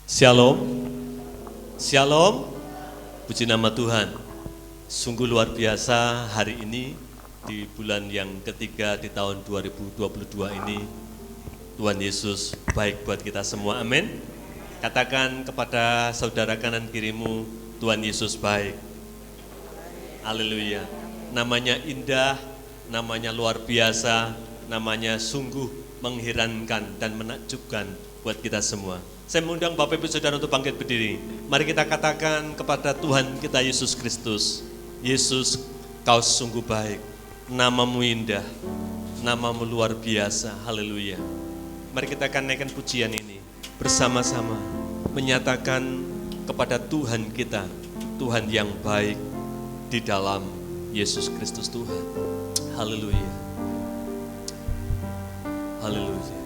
Shalom, Shalom, puji nama Tuhan. Sungguh luar biasa hari ini di bulan yang ketiga di tahun 2022 ini. Tuhan Yesus baik buat kita semua, amin. Katakan kepada saudara kanan kirimu, Tuhan Yesus baik. Haleluya. Namanya indah, namanya luar biasa, namanya sungguh mengherankan dan menakjubkan buat kita semua. Saya mengundang Bapak Ibu Saudara untuk bangkit berdiri. Mari kita katakan kepada Tuhan kita Yesus Kristus, Yesus, Kau sungguh baik, namamu indah, namamu luar biasa, haleluya. Mari kita akan naikkan pujian ini bersama-sama, menyatakan kepada Tuhan kita, Tuhan yang baik di dalam Yesus Kristus Tuhan. Haleluya. Haleluya.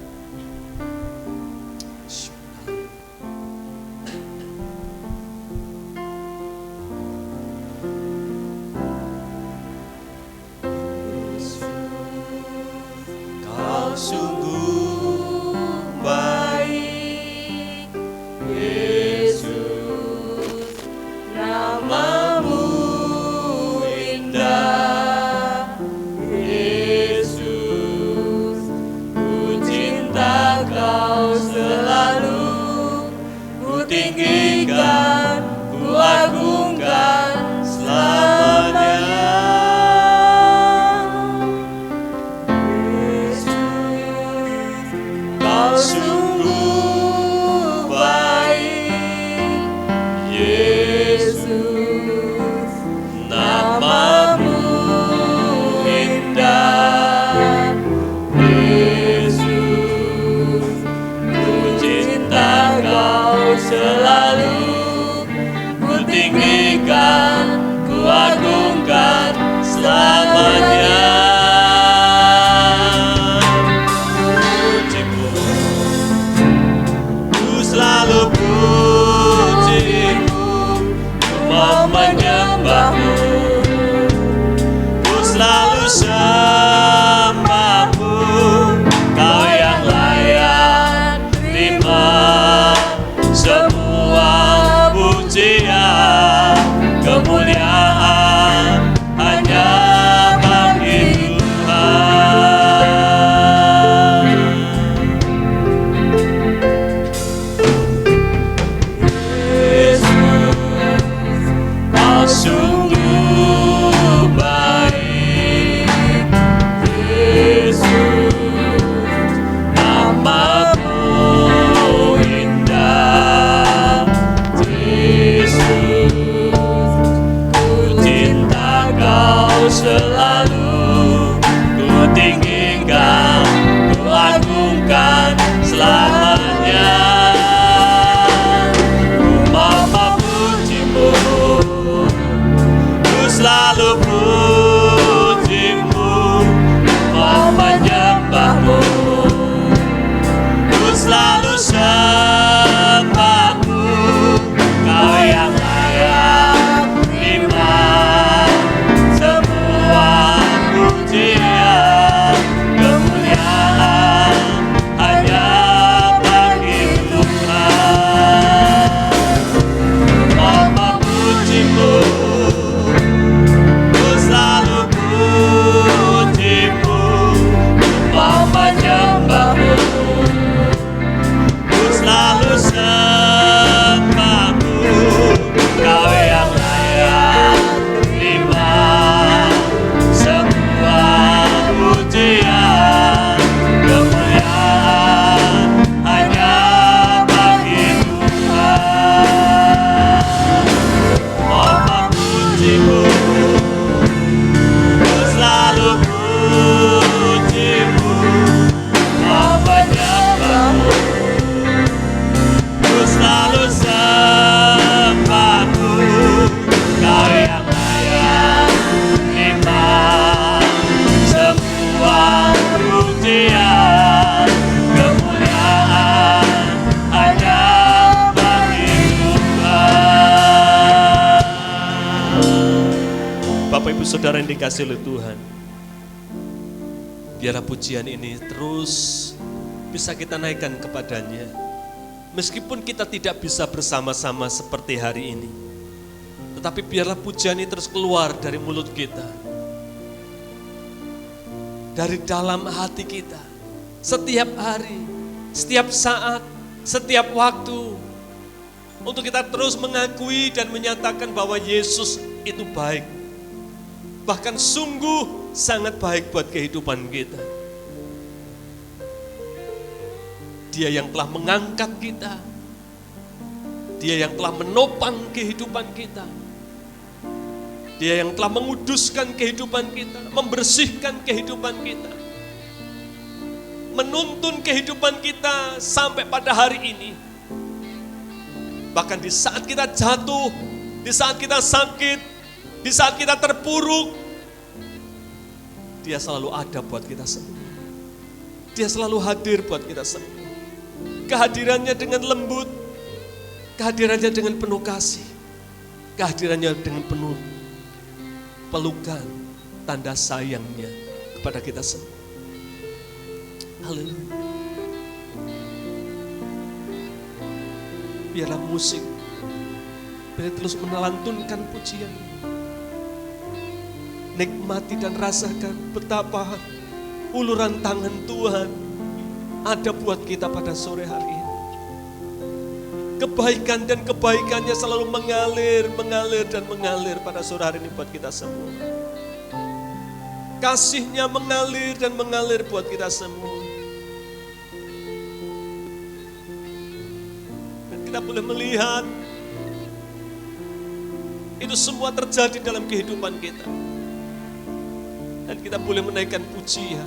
Kau sungguh baik, Yesus, namamu indah, Yesus, ku cinta Kau selalu, ku tinggikan, ku agungkan selamanya. Kau sungguh baik, Yesus, namamu indah, Yesus, ku cinta Kau selalu, ku tinggikan, ku agungkan selamanya. Selalu pujimu, ku mau menyembahmu, ku selalu sembahmu, Kau yang layak terima semua pujian, kemuliaan hanya bagi sungguh baik, Yesus, namamu indah, Yesus, ku cinta Kau selalu, ku tinggikan, ku agungkan selamanya. Ku mau memujimu, selalu pujimu, mau menyembahmu, ku selalu sembahmu, Kau yang layak terima semua pujian, kemuliaan hanya bagi Tuhan. Mau memujimu, selalu pujimu, mau menyembahmu, ku selalu sembahmu, Kau yang layak terima semua pujian, kemuliaan hanya bagi Tuhan. Mau memujimu, selalu pujimu, mau menyembahmu, ku selalu sembahmu, Kau yang layak terima semua pujian, kemuliaan hanya bagi Tuhan. Bapak Ibu Saudara yang dikasihi oleh Tuhan, biarlah pujian ini terus bisa kita naikkan kepadanya. Meskipun kita tidak bisa bersama-sama seperti hari ini, tetapi biarlah pujian ini terus keluar dari mulut kita, dari dalam hati kita, setiap hari, setiap saat, setiap waktu, untuk kita terus mengakui dan menyatakan bahwa Yesus itu baik, bahkan sungguh sangat baik buat kehidupan kita. Dia yang telah mengangkat kita, Dia yang telah menopang kehidupan kita, Dia yang telah menguduskan kehidupan kita, membersihkan kehidupan kita, menuntun kehidupan kita sampai pada hari ini. Bahkan di saat kita jatuh, di saat kita sakit, di saat kita terpuruk, Dia selalu ada buat kita semua. Dia selalu hadir buat kita semua. Kehadirannya dengan lembut, kehadirannya dengan penuh kasih, kehadirannya dengan penuh pelukan, tanda sayangnya kepada kita semua. Haleluya. Biarlah musik biar terus menelantunkan pujian. Nikmati dan rasakan betapa uluran tangan Tuhan ada buat kita pada sore hari ini. Kebaikan dan kebaikannya selalu mengalir dan mengalir pada sore hari ini buat kita semua. Kasihnya mengalir dan mengalir buat kita semua. Dan kita boleh melihat itu semua terjadi dalam kehidupan kita. Dan kita boleh menaikkan pujian,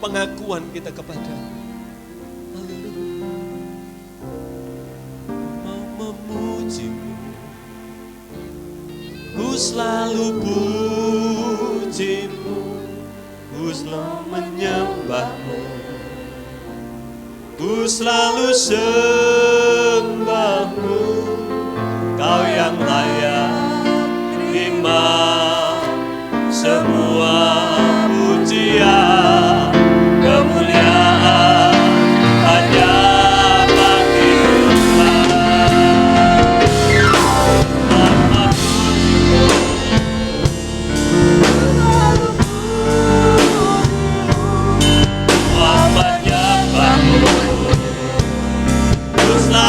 pengakuan kita kepada ku selalu pujimu, ku selalu menyembahmu, ku selalu sembahmu, Kau yang layak terima semua pujian, kemuliaan hanya bagi Tuhan. Ku selalu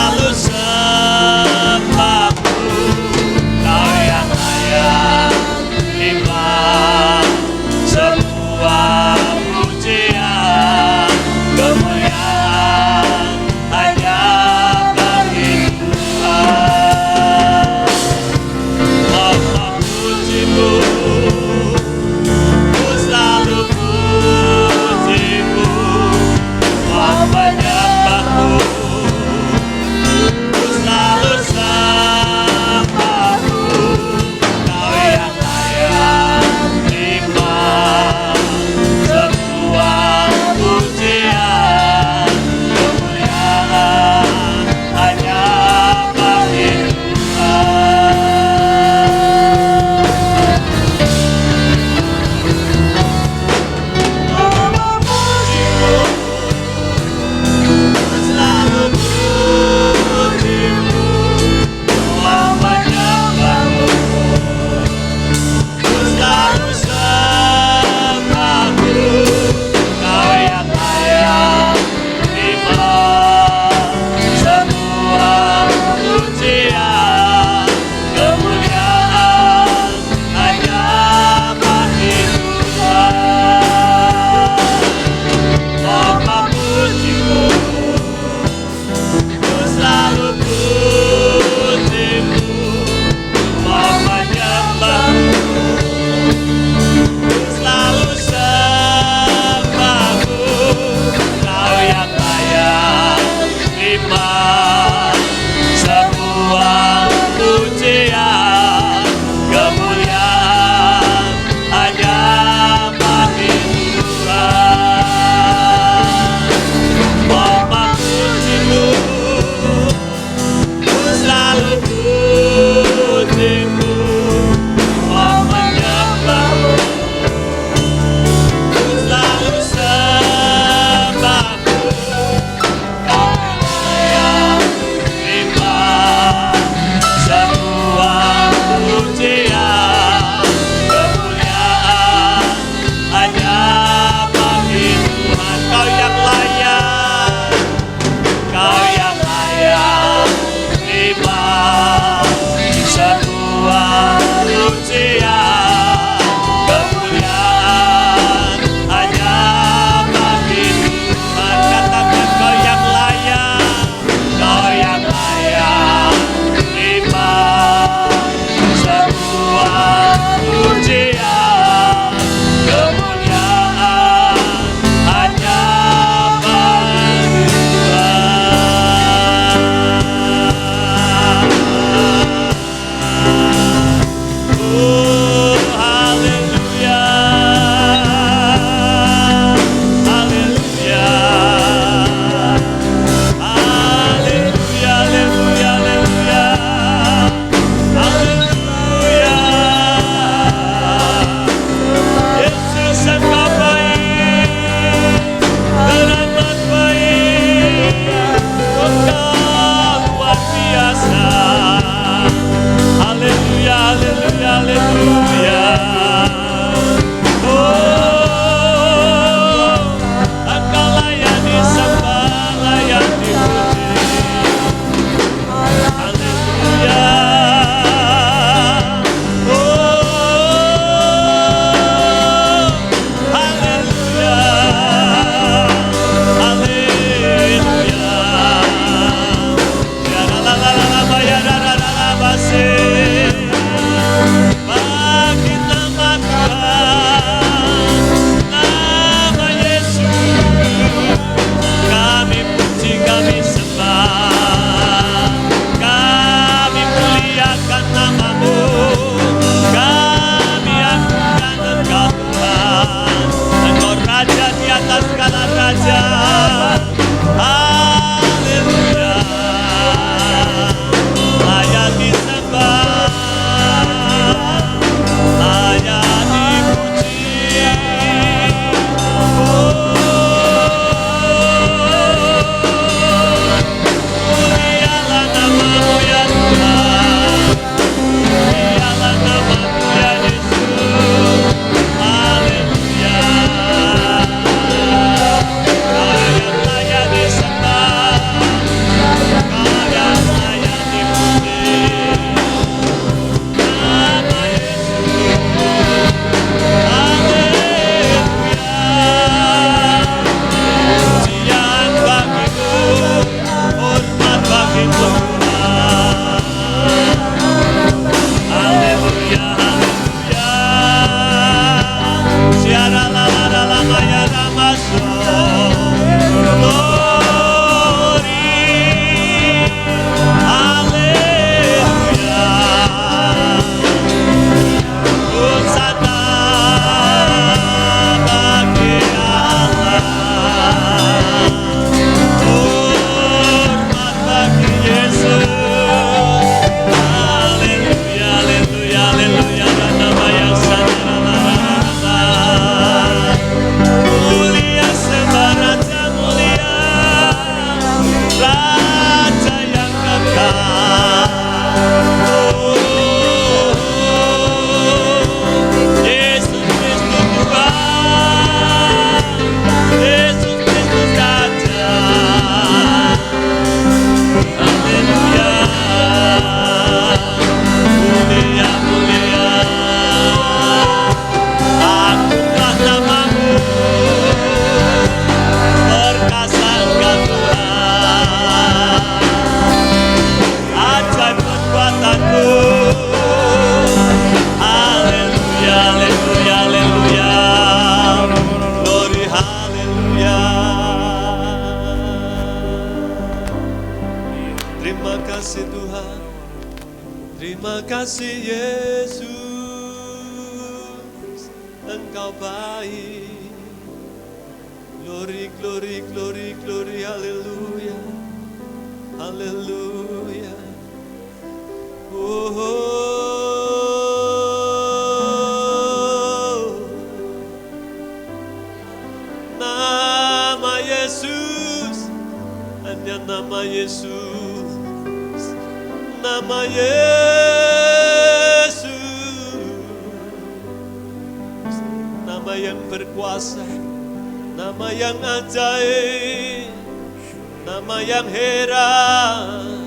kasih Tuhan. Terima kasih Yesus, Engkau baik. Glory, glory, glory, glory, haleluya, haleluya. Nama Yesus, hanya nama Yesus, nama Yesus, nama yang berkuasa, nama yang ajaib, nama yang heran.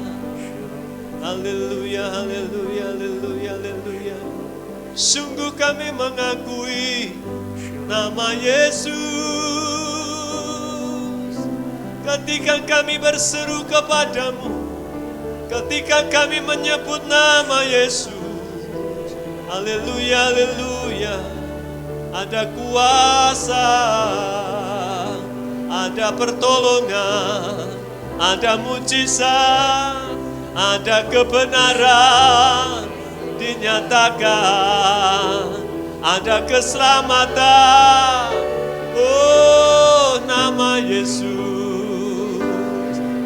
Haleluya, haleluya, haleluya, haleluya. Sungguh kami mengakui nama Yesus. Ketika kami berseru kepadamu, ketika kami menyebut nama Yesus, haleluya, haleluya. Ada kuasa, ada pertolongan, ada mujizat, ada kebenaran dinyatakan, ada keselamatan. Oh, nama Yesus,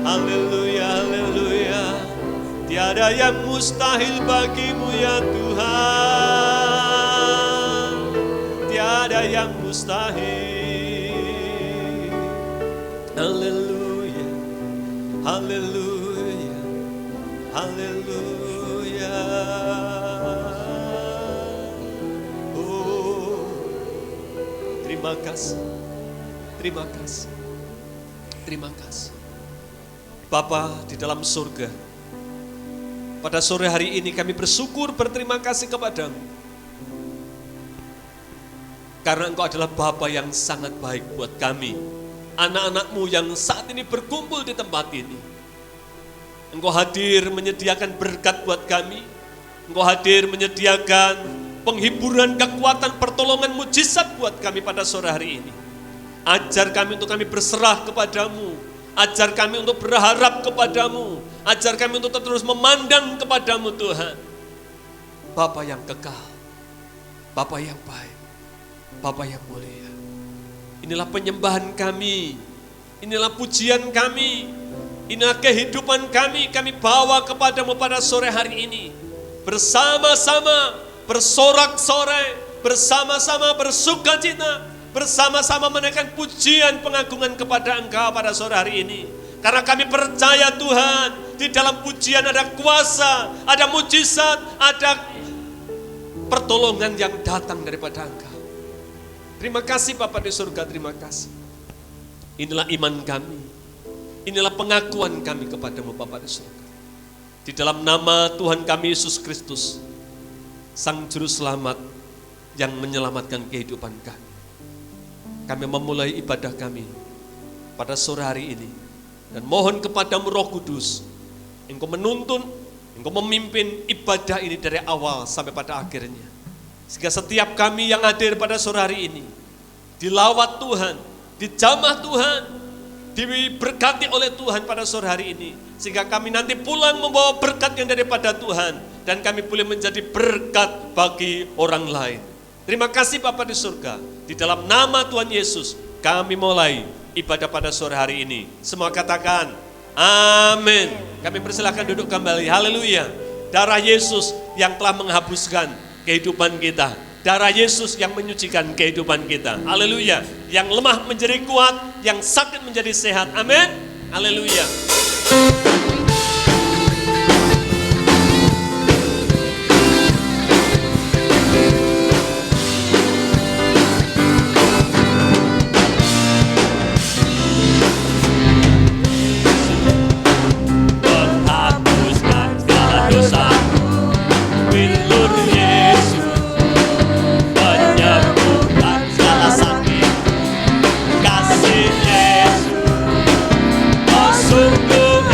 haleluya, haleluya. Tiada yang mustahil bagimu ya Tuhan, tiada yang mustahil. Haleluya, haleluya, haleluya. Oh, terima kasih, terima kasih, terima kasih. Bapa di dalam surga, pada sore hari ini kami bersyukur, berterima kasih kepadamu. Karena Engkau adalah Bapa yang sangat baik buat kami, anak-anak-Mu yang saat ini berkumpul di tempat ini. Engkau hadir menyediakan berkat buat kami. Engkau hadir menyediakan penghiburan, kekuatan, pertolongan, mujizat buat kami pada sore hari ini. Ajar kami untuk kami berserah kepadamu. Ajar kami untuk berharap kepadamu. Ajar kami untuk terus memandang kepadamu Tuhan. Bapa yang kekal, Bapa yang baik, Bapa yang mulia. Inilah penyembahan kami, inilah pujian kami, inilah kehidupan kami bawa kepadamu pada sore hari ini. Bersama-sama bersorak-sorai, bersama-sama bersukacita, bersama-sama menaikkan pujian pengagungan kepada Engkau pada sore hari ini. Karena kami percaya Tuhan, di dalam pujian ada kuasa, ada mujizat, ada pertolongan yang datang daripada Engkau. Terima kasih Bapa di surga, terima kasih. Inilah iman kami, inilah pengakuan kami kepadamu Bapa di surga. Di dalam nama Tuhan kami Yesus Kristus, Sang Juru Selamat yang menyelamatkan kehidupan kami. Kami memulai ibadah kami pada sore hari ini. Dan mohon kepadamu Roh Kudus, Engkau menuntun, Engkau memimpin ibadah ini dari awal sampai pada akhirnya. Sehingga setiap kami yang hadir pada sore hari ini, dilawat Tuhan, dijamah Tuhan, diberkati oleh Tuhan pada sore hari ini. Sehingga kami nanti pulang membawa berkat yang daripada Tuhan. Dan kami boleh menjadi berkat bagi orang lain. Terima kasih Bapa di surga. Di dalam nama Tuhan Yesus, kami mulai ibadah pada sore hari ini. Semua katakan, amin. Kami persilakan duduk kembali. Haleluya. Darah Yesus yang telah menghapuskan kehidupan kita. Darah Yesus yang menyucikan kehidupan kita. Haleluya. Yang lemah menjadi kuat, yang sakit menjadi sehat. Amin. Haleluya. Sungguh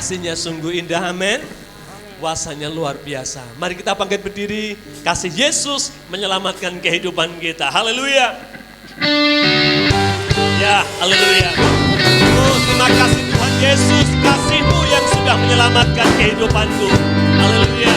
Kasihnya sungguh indah, amin. Kuasanya luar biasa. Mari kita bangkit berdiri. Kasih Yesus menyelamatkan kehidupan kita. Haleluya. Ya, haleluya. Oh, terima kasih Tuhan Yesus, kasih-Mu yang sudah menyelamatkan kehidupanku. Haleluya.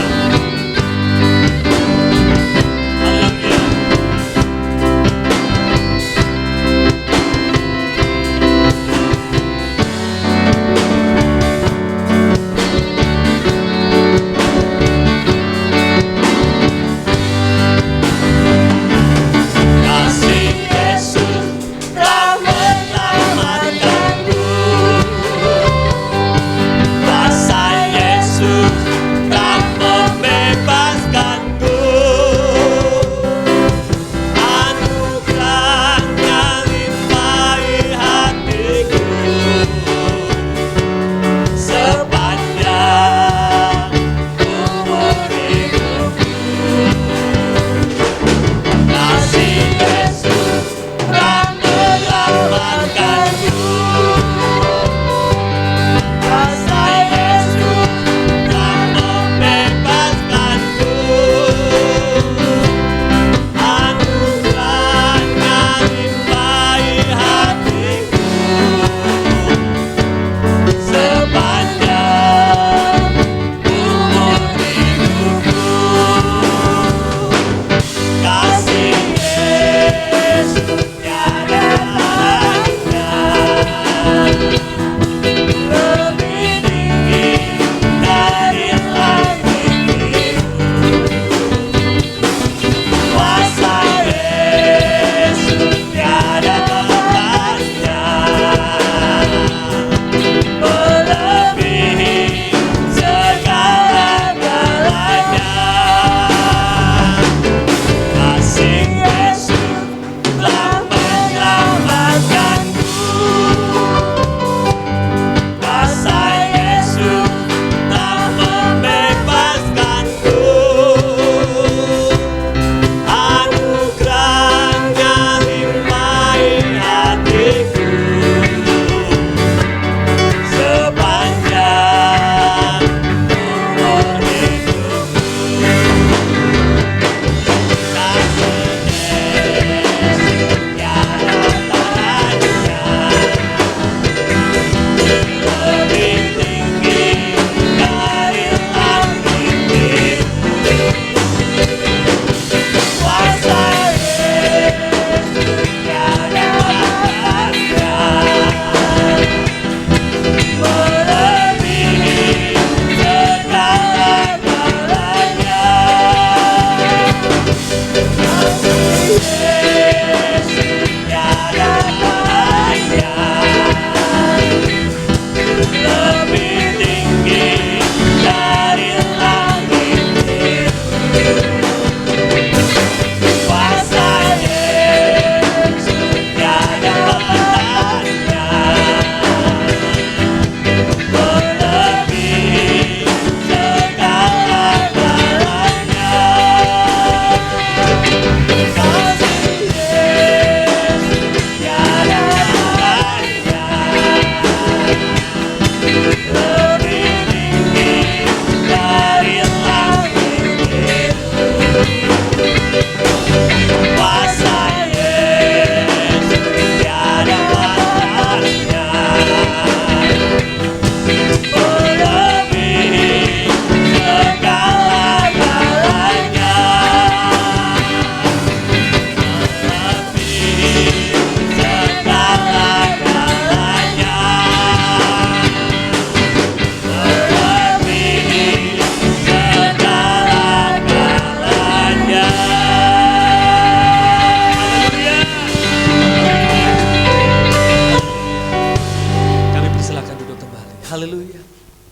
Haleluya.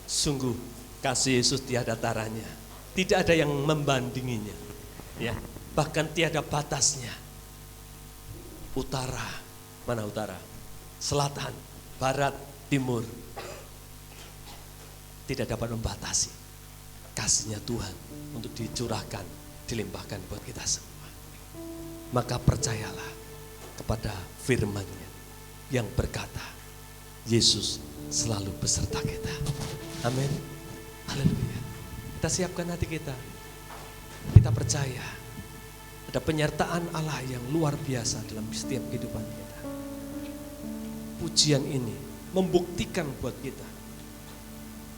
Sungguh kasih Yesus tiada taranya, tidak ada yang membandinginya, ya. Bahkan tiada batasnya. Utara, mana utara? Selatan, barat, timur, tidak dapat membatasi kasihnya Tuhan untuk dicurahkan, dilimpahkan buat kita semua. Maka percayalah kepada firman-Nya yang berkata, Yesus selalu beserta kita. Amin. Haleluya. Kita siapkan hati kita. Kita percaya ada penyertaan Allah yang luar biasa dalam setiap kehidupan kita. Pujian ini membuktikan buat kita.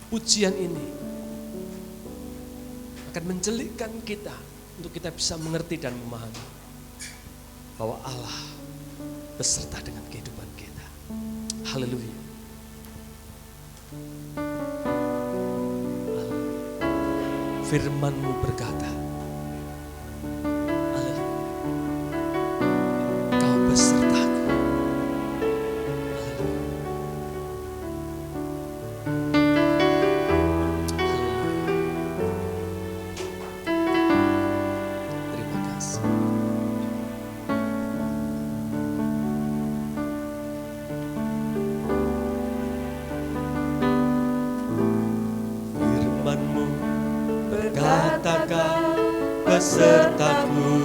Pujian ini akan mencelikkan kita untuk kita bisa mengerti dan memahami bahwa Allah beserta dengan kehidupan kita. Haleluya. Firman-Mu berkata, haleluya, Kau besertaku. Haleluya. Terima kasih. Firman-Mu katakan besertaku,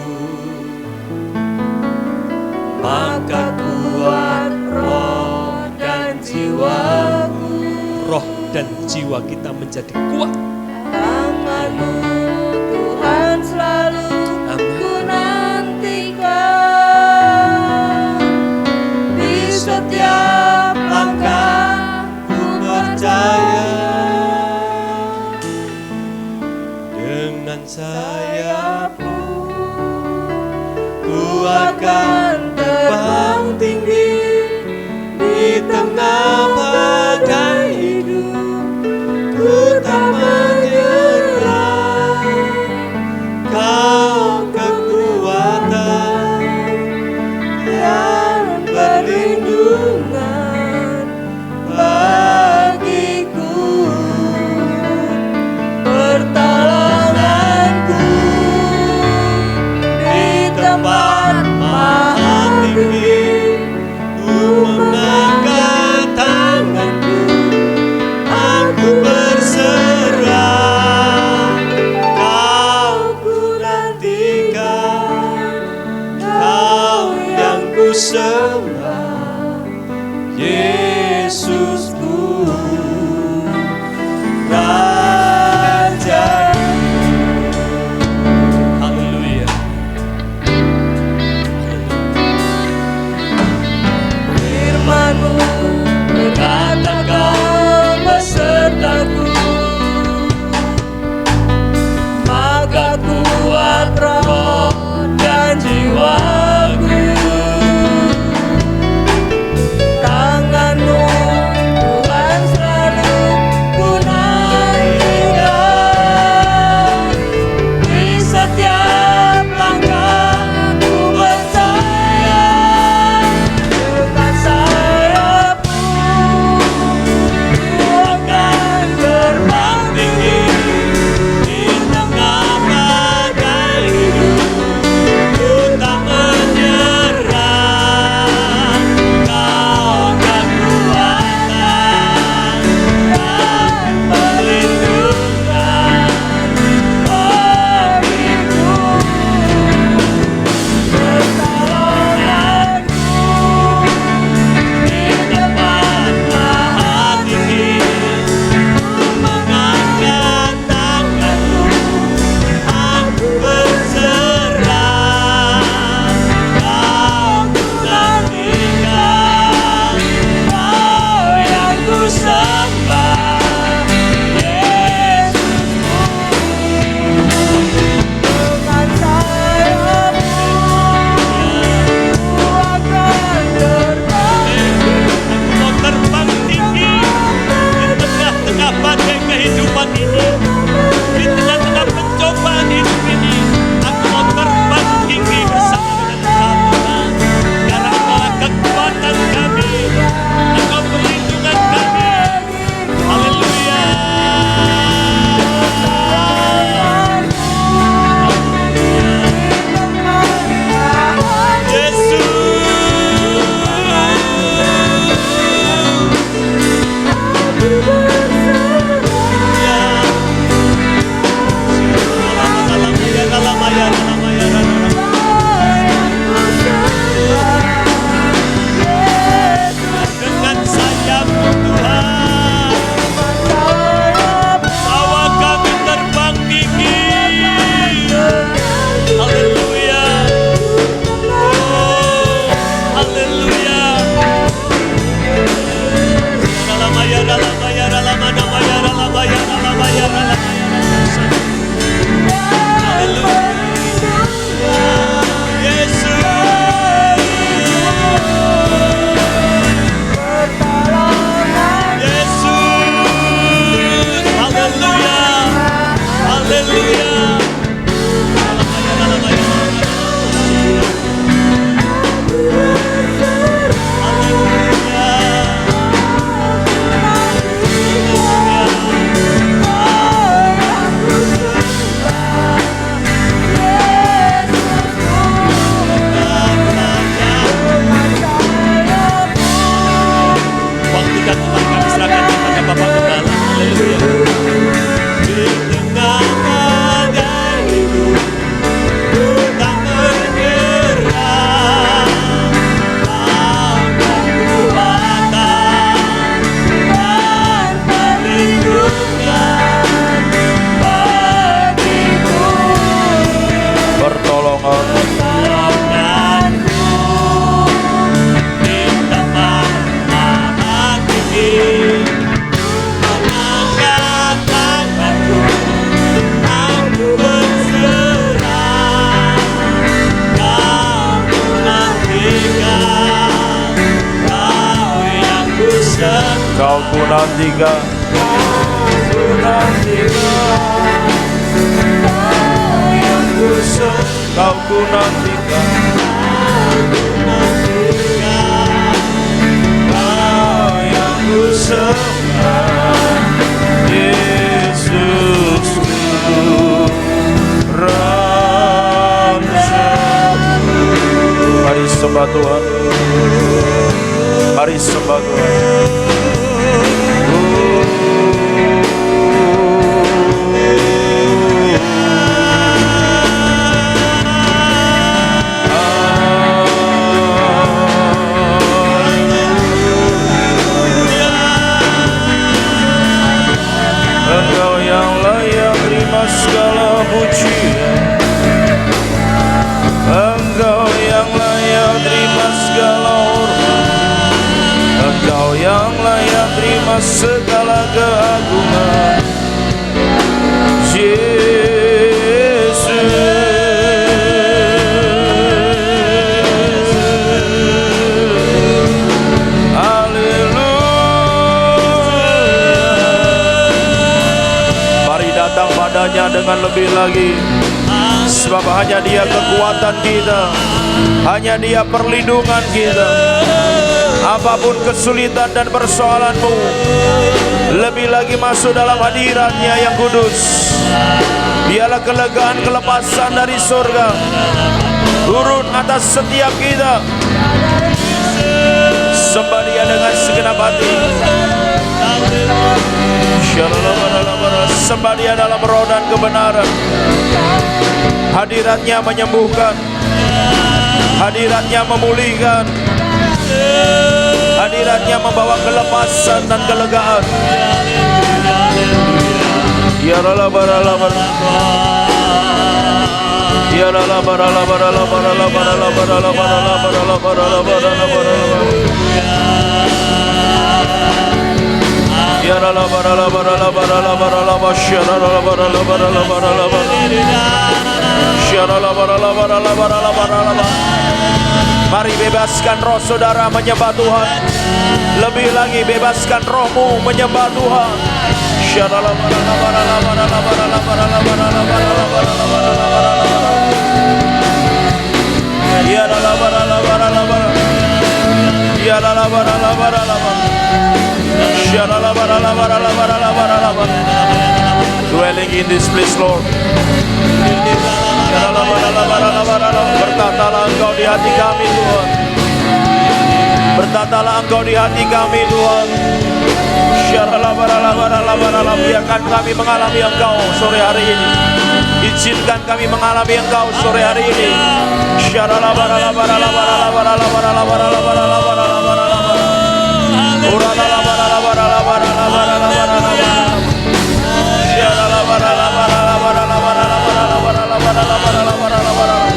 maka kuat roh dan jiwaku. Roh dan jiwa kita menjadi kuat. Tangan-Mu Tuhan selalu ku nantikan, di setiap langkah ku percaya. Dengan sayap-Mu ku akan terbang tinggi di tengah badai hidup. Ku tak menyerah, Kau kekuatan dan perlindungan bagiku, pertolonganku di tempat maha tinggi. Ku mengangkat tanganku, aku berserah. Kau ku nantikan, Kau yang ku sembah, Yesusku, Raja. Haleluya. Firman-Mu berkata Kau besertaku, maka kuat roh dan jiwaku. Tangan-Mu Kau ku nantikan, kau ku nantikan, kau yang ku sembah, Yesusku, Rajaku. Mari sembah Tuhan, mari sembah Tuhan. Engkau yang layak terima segala pujian, Engkau yang layak terima segala hormat, Engkau yang layak terima segala keagungan, Yesus. Datang padanya dengan lebih lagi, sebab hanya Dia kekuatan kita, hanya Dia perlindungan kita. Apapun kesulitan dan persoalanmu, lebih lagi masuk dalam hadirat-Nya yang kudus. Biarlah kelegaan, kelepasan dari surga turun atas setiap kita. Sembah Dia dengan segenap hati, sembah Dia dalam roh dan kebenaran. Hadirat-Nya menyembuhkan, hadirat-Nya memulihkan, hadirat-Nya membawa kelepasan dan kelegaan. Ya Allah, barala barala, ya Allah, barala barala barala barala barala barala barala barala barala barala. Ya Allah, barala barala barala barala basyara barala barala barala barala. Syarala barala barala barala barala. Mari bebaskan roh saudara menyembah Tuhan. Lebih lagi bebaskan rohmu menyembah Tuhan. Syarala barala barala barala barala barala barala barala barala barala. Ya Allah, barala barala barala. Ya Allah, barala barala barala. Syarala barala barala barala barala barala. Dwelling in this place, Lord. Syarala barala barala barala. Bertatalah Engkau di hati kami, Tuhan. Bertatalah Engkau di hati kami, Tuhan. Syarala barala barala barala. Biarkan kami mengalami Engkau sore hari ini. Izinkan kami mengalami Engkau sore hari ini. Syarala barala barala barala barala barala barala barala barala barala. Urala barala barala barala barala barala. Syarala barala barala barala barala barala barala barala barala barala barala.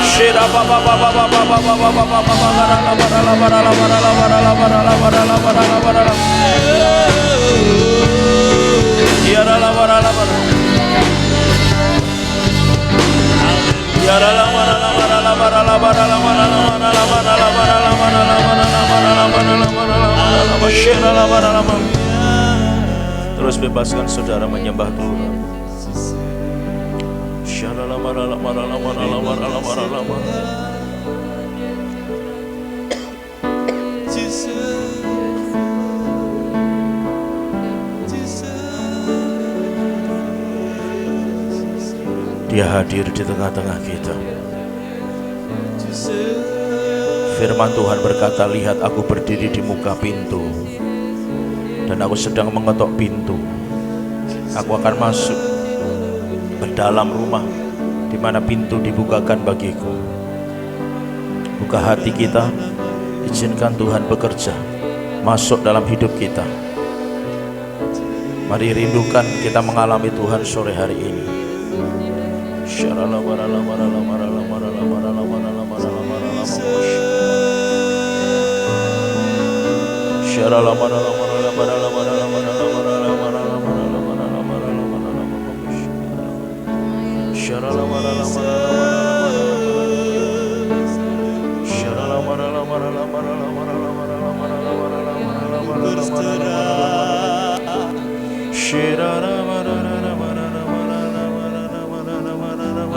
Syira baba baba baba baba baba baba barala barala barala barala barala barala barala barala barala. Syarala barala barala. Syarala barala barala barala barala barala barala barala barala barala barala barala barala barala barala. Terus bebaskan saudara menyembah Tuhan. Syarala barala barala barala barala barala barala. Dia hadir di tengah-tengah kita. Firman Tuhan berkata, lihat aku berdiri di muka pintu dan aku sedang mengetok pintu. Aku akan masuk ke dalam rumah di mana pintu dibukakan bagiku. Buka hati kita, izinkan Tuhan bekerja masuk dalam hidup kita. Mari rindukan kita mengalami Tuhan sore hari ini. Syarala barala barala barala barala barala barala barala barala. Syarala barala barala barala barala barala barala barala barala barala barala barala. Syarala barala barala barala. Syarala barala barala barala barala barala barala barala barala barala.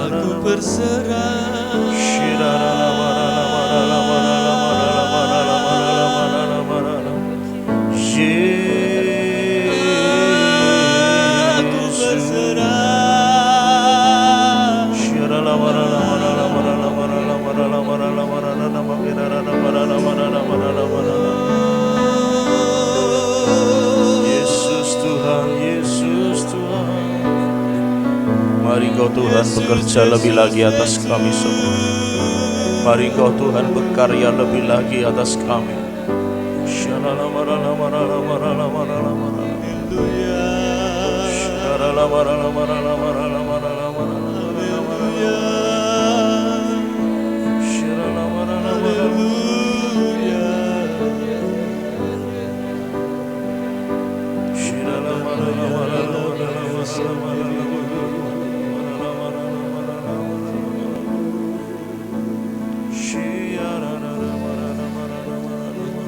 Aku berserah. Aku berserah. Yesus Tuhan, Yesus Tuhan. Mari Engkau Tuhan bekerja lebih lagi atas kami semua. Mari Engkau Tuhan berkarya lebih lagi atas kami.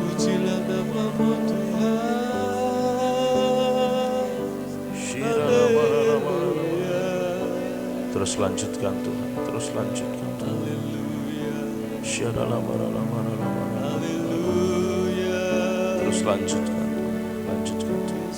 Pujilah namamu Tuhan. Terus lanjutkan Tuhan, terus lanjutkan Tuhan. Terus lanjutkan Tuhan, lanjutkan Tuhan.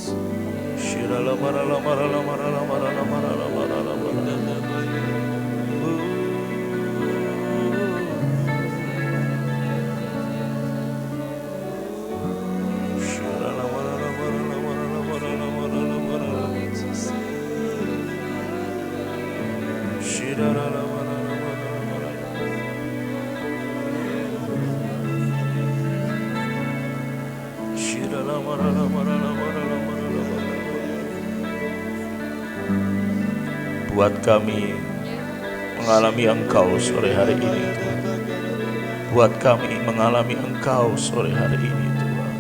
Buat kami mengalami Engkau sore hari ini Tuhan. Buat kami mengalami Engkau sore hari ini Tuhan.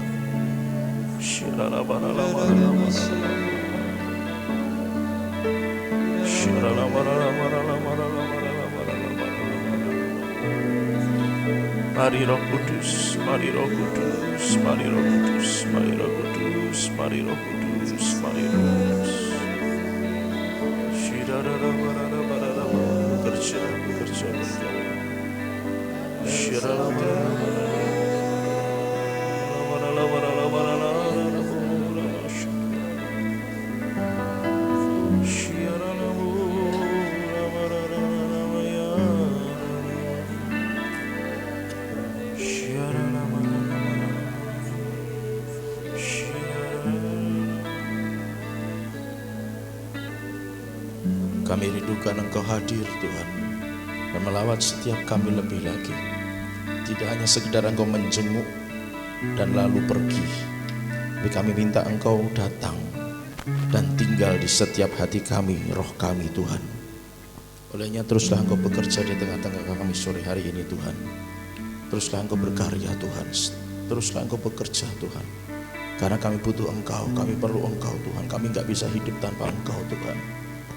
Mari Roh Kudus, mari Roh Kudus, mari Roh Kudus, mari Roh Kudus, mari Roh Kudus, mari Roh Kudus. Bekerja, bekerja, Kami rindukan Engkau hadir Tuhan dan melawat setiap kami lebih lagi. Tidak hanya sekedar Engkau menjenguk dan lalu pergi, tapi kami minta Engkau datang dan tinggal di setiap hati kami, roh kami Tuhan. Olehnya teruslah Engkau bekerja di tengah-tengah kami sore hari ini Tuhan. Teruslah Engkau berkarya Tuhan, teruslah Engkau bekerja Tuhan. Karena kami butuh Engkau, kami perlu Engkau Tuhan. Kami gak bisa hidup tanpa Engkau Tuhan.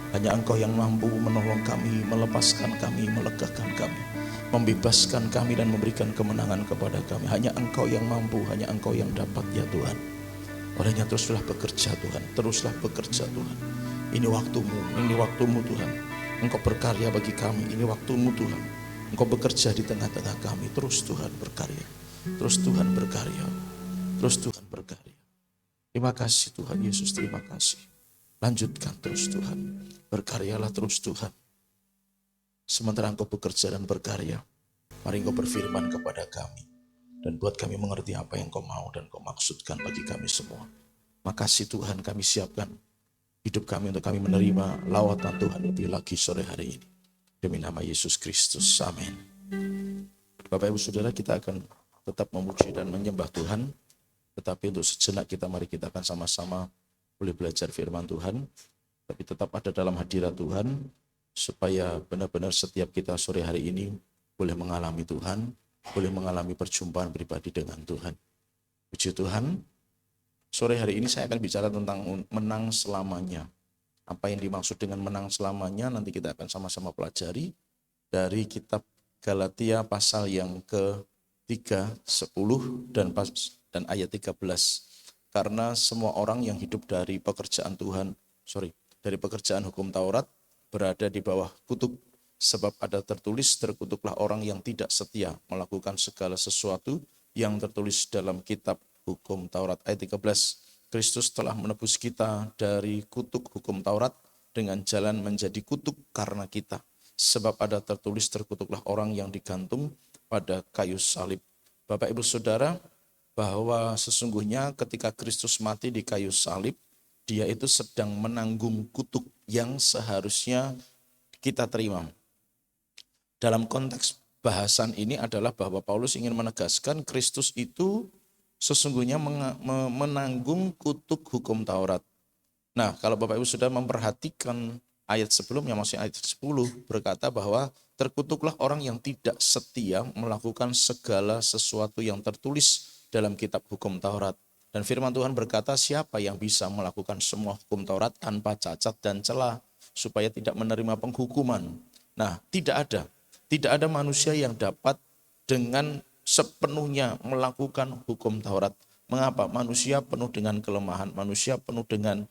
Hanya Engkau yang mampu menolong kami, melepaskan kami, melegakan kami, membebaskan kami dan memberikan kemenangan kepada kami. Hanya Engkau yang mampu, hanya Engkau yang dapat ya Tuhan. Olehnya teruslah bekerja Tuhan, teruslah bekerja Tuhan. Ini waktumu Tuhan. Engkau berkarya bagi kami, ini waktumu Tuhan. Engkau bekerja di tengah-tengah kami, terus Tuhan berkarya. Terus Tuhan berkarya, terus Tuhan berkarya. Terima kasih Tuhan Yesus, terima kasih. Lanjutkan terus Tuhan, berkaryalah terus Tuhan. Sementara Engkau bekerja dan berkarya, mari Engkau berfirman kepada kami. Dan buat kami mengerti apa yang Engkau mau dan Engkau maksudkan bagi kami semua. Makasih Tuhan, kami siapkan hidup kami untuk kami menerima lawatan Tuhan lebih lagi sore hari ini. Demi nama Yesus Kristus, amin. Bapak Ibu Saudara, kita akan tetap memuji dan menyembah Tuhan. Tetapi untuk sejenak mari kita akan sama-sama boleh belajar firman Tuhan, tapi tetap ada dalam hadirat Tuhan, supaya benar-benar setiap kita sore hari ini boleh mengalami Tuhan, boleh mengalami perjumpaan pribadi dengan Tuhan. Puji Tuhan, sore hari ini saya akan bicara tentang menang selamanya. Apa yang dimaksud dengan menang selamanya, nanti kita akan sama-sama pelajari dari kitab Galatia pasal yang ke-3, 10, dan ayat 13. Karena semua orang yang hidup dari pekerjaan dari pekerjaan hukum Taurat berada di bawah kutuk. Sebab ada tertulis, terkutuklah orang yang tidak setia melakukan segala sesuatu yang tertulis dalam kitab hukum Taurat. Ayat 13, Kristus telah menebus kita dari kutuk hukum Taurat dengan jalan menjadi kutuk karena kita. Sebab ada tertulis, terkutuklah orang yang digantung pada kayu salib. Bapak Ibu Saudara, bahwa sesungguhnya ketika Kristus mati di kayu salib, dia itu sedang menanggung kutuk yang seharusnya kita terima. Dalam konteks bahasan ini adalah bahwa Paulus ingin menegaskan Kristus itu sesungguhnya menanggung kutuk hukum Taurat. Nah, kalau Bapak Ibu sudah memperhatikan ayat sebelumnya, maksudnya ayat 10 berkata bahwa terkutuklah orang yang tidak setia melakukan segala sesuatu yang tertulis dalam kitab hukum Taurat. Dan firman Tuhan berkata, siapa yang bisa melakukan semua hukum Taurat tanpa cacat dan celah supaya tidak menerima penghukuman. Nah, tidak ada manusia yang dapat dengan sepenuhnya melakukan hukum Taurat. Mengapa? Manusia penuh dengan kelemahan, manusia penuh dengan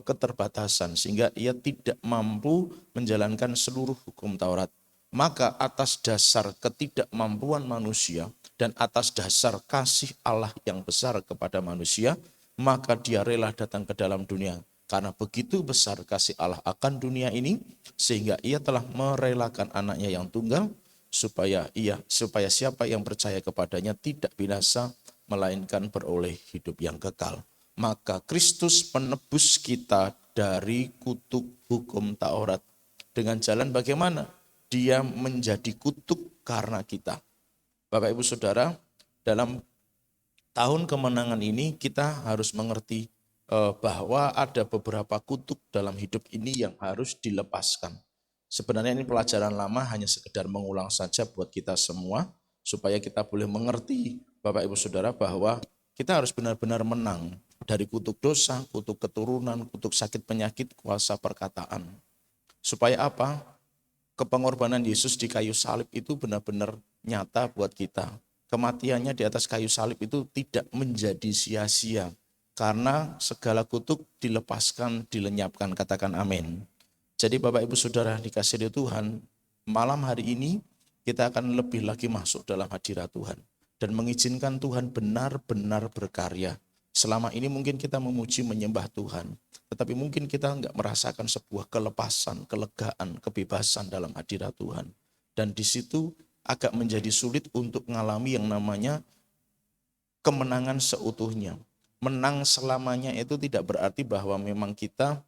keterbatasan, sehingga ia tidak mampu menjalankan seluruh hukum Taurat. Maka atas dasar ketidakmampuan manusia dan atas dasar kasih Allah yang besar kepada manusia, maka dia rela datang ke dalam dunia. Karena begitu besar kasih Allah akan dunia ini, sehingga ia telah merelakan anaknya yang tunggal, supaya siapa yang percaya kepadanya tidak binasa, melainkan beroleh hidup yang kekal. Maka Kristus menebus kita dari kutuk hukum Taurat. Dengan jalan bagaimana? Dia menjadi kutuk karena kita. Bapak Ibu Saudara, dalam tahun kemenangan ini kita harus mengerti bahwa ada beberapa kutuk dalam hidup ini yang harus dilepaskan. Sebenarnya ini pelajaran lama, hanya sekedar mengulang saja buat kita semua, supaya kita boleh mengerti Bapak Ibu Saudara bahwa kita harus benar-benar menang dari kutuk dosa, kutuk keturunan, kutuk sakit penyakit, kuasa perkataan. Supaya apa? Kepengorbanan Yesus di kayu salib itu benar-benar nyata buat kita. Kematiannya di atas kayu salib itu tidak menjadi sia-sia. Karena segala kutuk dilepaskan, dilenyapkan, katakan amin. Jadi Bapak Ibu Saudara dikasihi Tuhan, malam hari ini kita akan lebih lagi masuk dalam hadirat Tuhan. Dan mengizinkan Tuhan benar-benar berkarya. Selama ini mungkin kita memuji menyembah Tuhan, tetapi mungkin kita enggak merasakan sebuah kelepasan, kelegaan, kebebasan dalam hadirat Tuhan. Dan di situ agak menjadi sulit untuk mengalami yang namanya kemenangan seutuhnya. Menang selamanya itu tidak berarti bahwa memang kita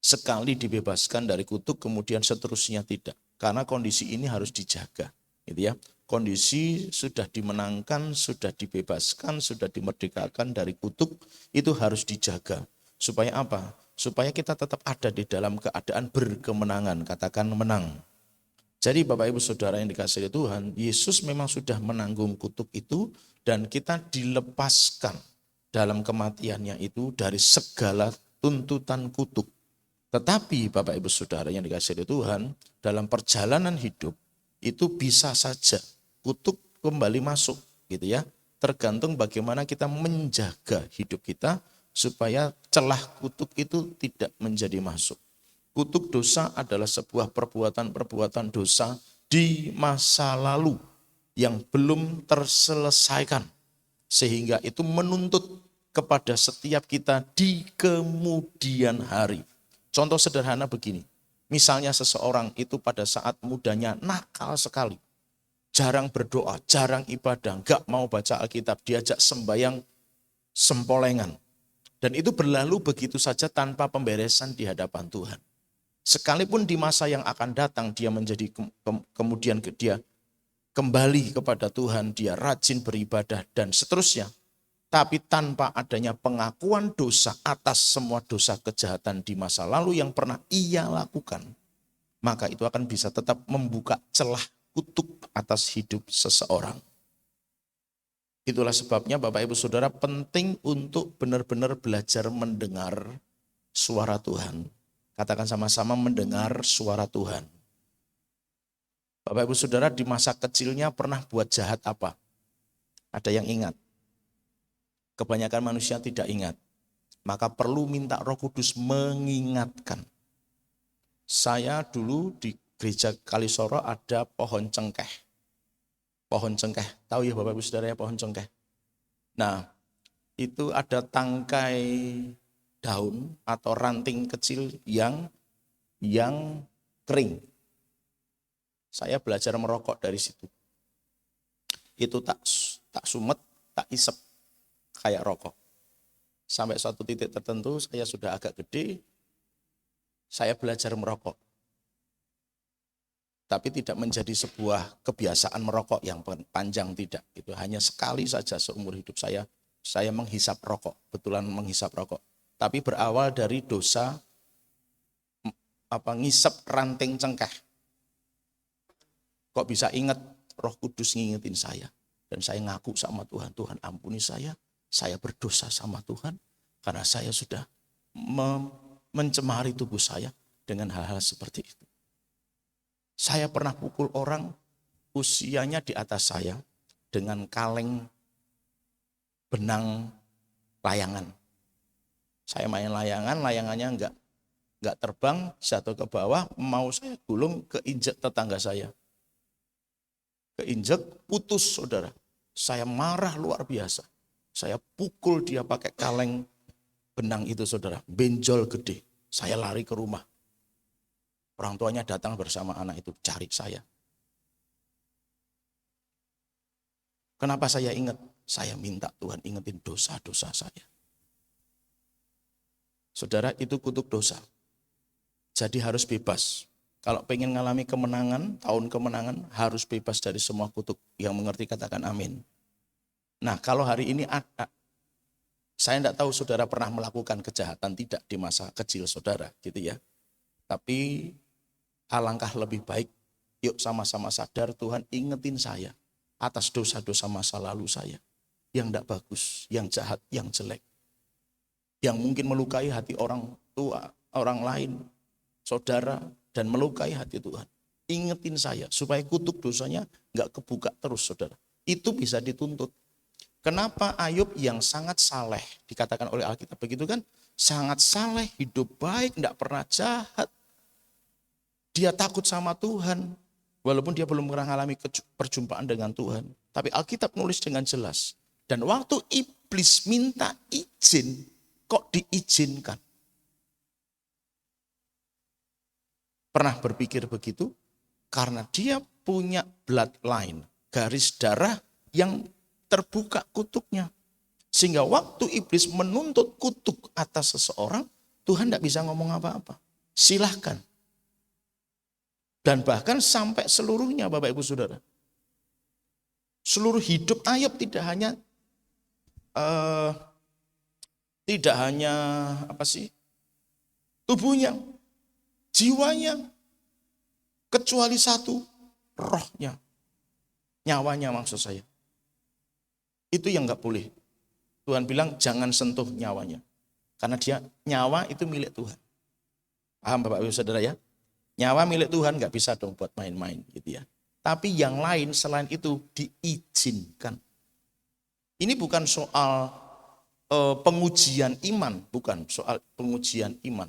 sekali dibebaskan dari kutuk kemudian seterusnya tidak. Karena kondisi ini harus dijaga, gitu ya. Kondisi sudah dimenangkan, sudah dibebaskan, sudah dimerdekakan dari kutuk, itu harus dijaga. Supaya apa? Supaya kita tetap ada di dalam keadaan berkemenangan, katakan menang. Jadi Bapak Ibu Saudara yang dikasihi Tuhan, Yesus memang sudah menanggung kutuk itu dan kita dilepaskan dalam kematiannya itu dari segala tuntutan kutuk. Tetapi Bapak Ibu Saudara yang dikasihi Tuhan, dalam perjalanan hidup itu bisa saja kutuk kembali masuk, gitu ya. Tergantung bagaimana kita menjaga hidup kita supaya celah kutuk itu tidak menjadi masuk. Kutuk dosa adalah sebuah perbuatan-perbuatan dosa di masa lalu yang belum terselesaikan. Sehingga itu menuntut kepada setiap kita di kemudian hari. Contoh sederhana begini, misalnya seseorang itu pada saat mudanya nakal sekali. Jarang berdoa, jarang ibadah, gak mau baca Alkitab, diajak sembahyang sempolengan. Dan itu berlalu begitu saja tanpa pemberesan di hadapan Tuhan. Sekalipun di masa yang akan datang dia menjadi kemudian dia kembali kepada Tuhan, dia rajin beribadah dan seterusnya. Tapi tanpa adanya pengakuan dosa atas semua dosa kejahatan di masa lalu yang pernah ia lakukan, maka itu akan bisa tetap membuka celah kutuk atas hidup seseorang. Itulah sebabnya Bapak Ibu Saudara penting untuk benar-benar belajar mendengar suara Tuhan. Katakan sama-sama, mendengar suara Tuhan. Bapak Ibu Saudara di masa kecilnya pernah buat jahat apa? Ada yang ingat? Kebanyakan manusia tidak ingat. Maka perlu minta Roh Kudus mengingatkan. Saya dulu di gereja Kalisoro ada pohon cengkeh. Pohon cengkeh, tahu ya Bapak Ibu Saudara ya pohon cengkeh. Nah, itu ada tangkai daun atau ranting kecil yang kering. Saya belajar merokok dari situ. Itu tak sumet, tak isep kayak rokok. Sampai suatu titik tertentu saya sudah agak gede, saya belajar merokok. Tapi tidak menjadi sebuah kebiasaan merokok yang panjang, tidak. Itu hanya sekali saja seumur hidup saya menghisap rokok, betulan menghisap rokok. Tapi berawal dari dosa ngisep ranting cengkeh. Kok bisa ingat, Roh Kudus ngingetin saya. Dan saya ngaku sama Tuhan, Tuhan ampuni saya berdosa sama Tuhan, karena saya sudah mencemari tubuh saya dengan hal-hal seperti itu. Saya pernah pukul orang usianya di atas saya dengan kaleng benang layangan. Saya main layangannya enggak terbang, jatuh ke bawah, mau saya gulung, keinjek tetangga saya. Keinjek, putus saudara. Saya marah luar biasa. Saya pukul dia pakai kaleng benang itu saudara, benjol gede. Saya lari ke rumah. Orang tuanya datang bersama anak itu cari saya. Kenapa saya ingat? Saya minta Tuhan ingetin dosa-dosa saya. Saudara, itu kutuk dosa. Jadi harus bebas. Kalau pengen ngalami kemenangan, tahun kemenangan, harus bebas dari semua kutuk. Yang mengerti katakan amin. Nah, kalau hari ini ada, saya tidak tahu saudara pernah melakukan kejahatan tidak di masa kecil saudara, gitu ya. Tapi alangkah lebih baik, yuk sama-sama sadar Tuhan ingetin saya atas dosa-dosa masa lalu saya. Yang tidak bagus, yang jahat, yang jelek. Yang mungkin melukai hati orang tua, orang lain, saudara, dan melukai hati Tuhan. Ingetin saya supaya kutuk dosanya nggak kebuka terus saudara. Itu bisa dituntut. Kenapa Ayub yang sangat saleh, dikatakan oleh Alkitab begitu kan, sangat saleh, hidup baik, tidak pernah jahat. Dia takut sama Tuhan, walaupun dia belum pernah mengalami perjumpaan dengan Tuhan. Tapi Alkitab nulis dengan jelas. Dan waktu iblis minta izin, kok diizinkan? Pernah berpikir begitu? Karena dia punya bloodline, garis darah yang terbuka kutuknya. Sehingga waktu iblis menuntut kutuk atas seseorang, Tuhan tidak bisa ngomong apa-apa. Silahkan. Dan bahkan sampai seluruhnya Bapak Ibu Saudara. Seluruh hidup Ayub tidak hanya tubuhnya, jiwanya, kecuali satu, rohnya, nyawanya maksud saya. Itu yang nggak boleh. Tuhan bilang jangan sentuh nyawanya. Karena nyawa itu milik Tuhan. Paham Bapak Ibu Saudara ya? Nyawa milik Tuhan nggak bisa dong buat main-main gitu ya. Tapi yang lain selain itu diizinkan. Ini bukan soal pengujian iman, bukan soal pengujian iman.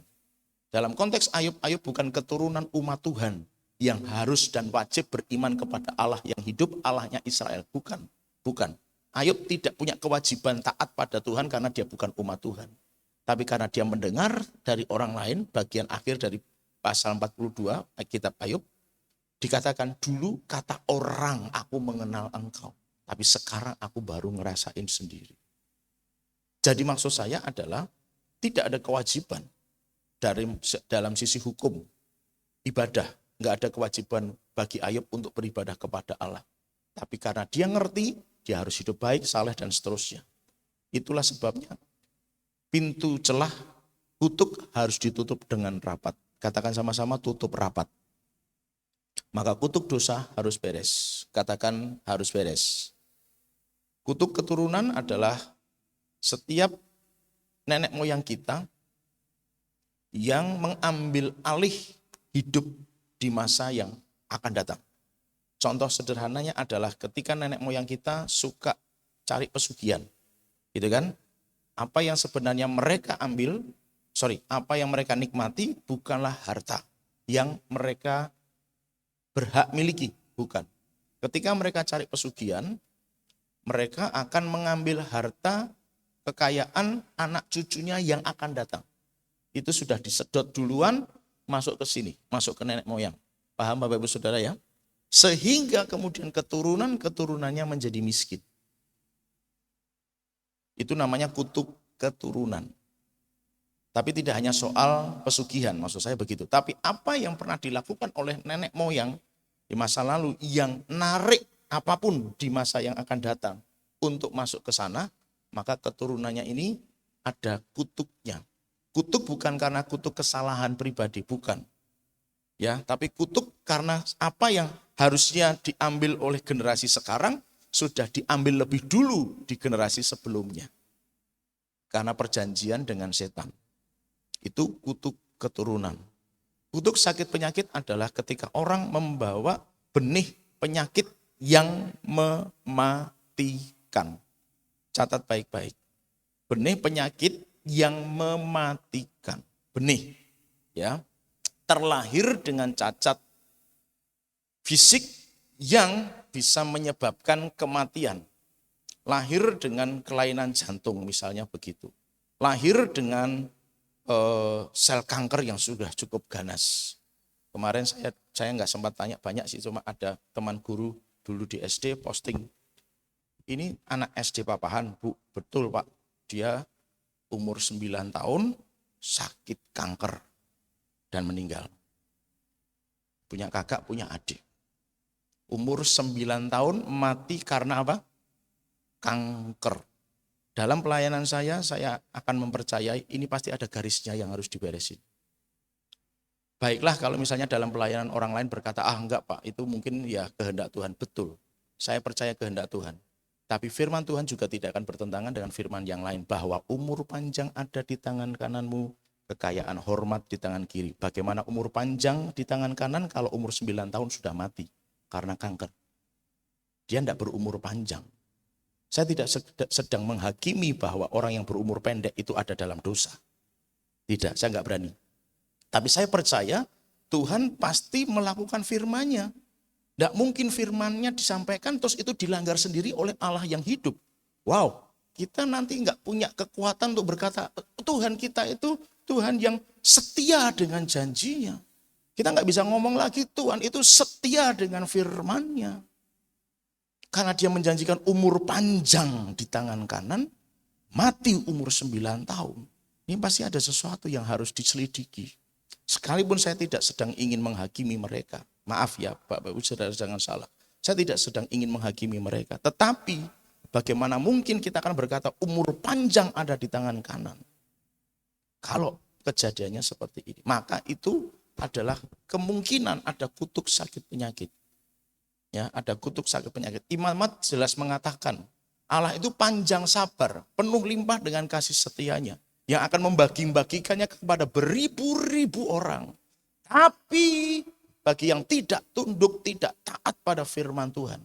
Dalam konteks Ayub bukan keturunan umat Tuhan yang harus dan wajib beriman kepada Allah yang hidup, Allahnya Israel. Bukan. Ayub tidak punya kewajiban taat pada Tuhan karena dia bukan umat Tuhan. Tapi karena dia mendengar dari orang lain, bagian akhir dari pasal 42 kitab Ayub, dikatakan dulu kata orang aku mengenal engkau. Tapi sekarang aku baru ngerasain sendiri. Jadi maksud saya adalah tidak ada kewajiban dalam sisi hukum ibadah. Nggak ada kewajiban bagi Ayub untuk beribadah kepada Allah. Tapi karena dia ngerti, dia harus hidup baik, saleh, dan seterusnya. Itulah sebabnya pintu celah kutuk harus ditutup dengan rapat. Katakan sama-sama tutup rapat. Maka kutuk dosa harus beres. Katakan harus beres. Kutuk keturunan adalah setiap nenek moyang kita yang mengambil alih hidup di masa yang akan datang. Contoh sederhananya adalah ketika nenek moyang kita suka cari pesugihan. Gitu kan? Apa yang sebenarnya mereka apa yang mereka nikmati bukanlah harta yang mereka berhak miliki, bukan. Ketika mereka cari pesugihan, mereka akan mengambil harta kekayaan anak cucunya yang akan datang. Itu sudah disedot duluan, masuk ke sini, masuk ke nenek moyang. Paham Bapak Ibu Saudara ya? Sehingga kemudian keturunannya menjadi miskin. Itu namanya kutuk keturunan. Tapi tidak hanya soal pesugihan, maksud saya begitu. Tapi apa yang pernah dilakukan oleh nenek moyang di masa lalu yang narik apapun di masa yang akan datang untuk masuk ke sana, maka keturunannya ini ada kutuknya. Kutuk bukan karena kutuk kesalahan pribadi, bukan. Ya, tapi kutuk karena apa yang harusnya diambil oleh generasi sekarang sudah diambil lebih dulu di generasi sebelumnya. Karena perjanjian dengan setan. Itu kutuk keturunan. Kutuk sakit penyakit adalah ketika orang membawa benih penyakit yang mematikan. Catat baik-baik. Benih penyakit yang mematikan. Benih, ya, terlahir dengan cacat fisik yang bisa menyebabkan kematian. Lahir dengan kelainan jantung misalnya begitu. Lahir dengan sel kanker yang sudah cukup ganas. Kemarin saya nggak sempat tanya banyak sih, cuma ada teman guru dulu di SD posting. Ini anak SD Papahan, Bu, betul Pak. Dia umur 9 tahun sakit kanker dan meninggal. Punya kakak, punya adik. Umur 9 tahun mati karena apa? Kanker. Dalam pelayanan saya akan mempercayai ini pasti ada garisnya yang harus diberesin. Baiklah kalau misalnya dalam pelayanan orang lain berkata, enggak Pak, itu mungkin ya kehendak Tuhan. Betul, saya percaya kehendak Tuhan. Tapi firman Tuhan juga tidak akan bertentangan dengan firman yang lain. Bahwa umur panjang ada di tangan kananmu, kekayaan hormat di tangan kiri. Bagaimana umur panjang di tangan kanan kalau umur 9 tahun sudah mati karena kanker? Dia tidak berumur panjang. Saya tidak sedang menghakimi bahwa orang yang berumur pendek itu ada dalam dosa. Tidak, saya nggak berani. Tapi saya percaya Tuhan pasti melakukan firman-Nya. Tidak mungkin firman-Nya disampaikan terus itu dilanggar sendiri oleh Allah yang hidup. Wow, kita nanti nggak punya kekuatan untuk berkata Tuhan kita itu Tuhan yang setia dengan janjinya. Kita nggak bisa ngomong lagi Tuhan itu setia dengan firman-Nya. Karena dia menjanjikan umur panjang di tangan kanan, mati umur 9 tahun. Ini pasti ada sesuatu yang harus diselidiki. Sekalipun saya tidak sedang ingin menghakimi mereka. Maaf ya Bapak Ibu Saudara, jangan salah. Saya tidak sedang ingin menghakimi mereka. Tetapi bagaimana mungkin kita akan berkata umur panjang ada di tangan kanan. Kalau kejadiannya seperti ini. Maka itu adalah kemungkinan ada kutuk sakit penyakit. Ya, ada kutuk sakit penyakit. Imam Ahmad jelas mengatakan Allah itu panjang sabar, penuh limpah dengan kasih setianya yang akan membagi-bagikannya kepada beribu-ribu orang. Tapi bagi yang tidak tunduk, tidak taat pada firman Tuhan,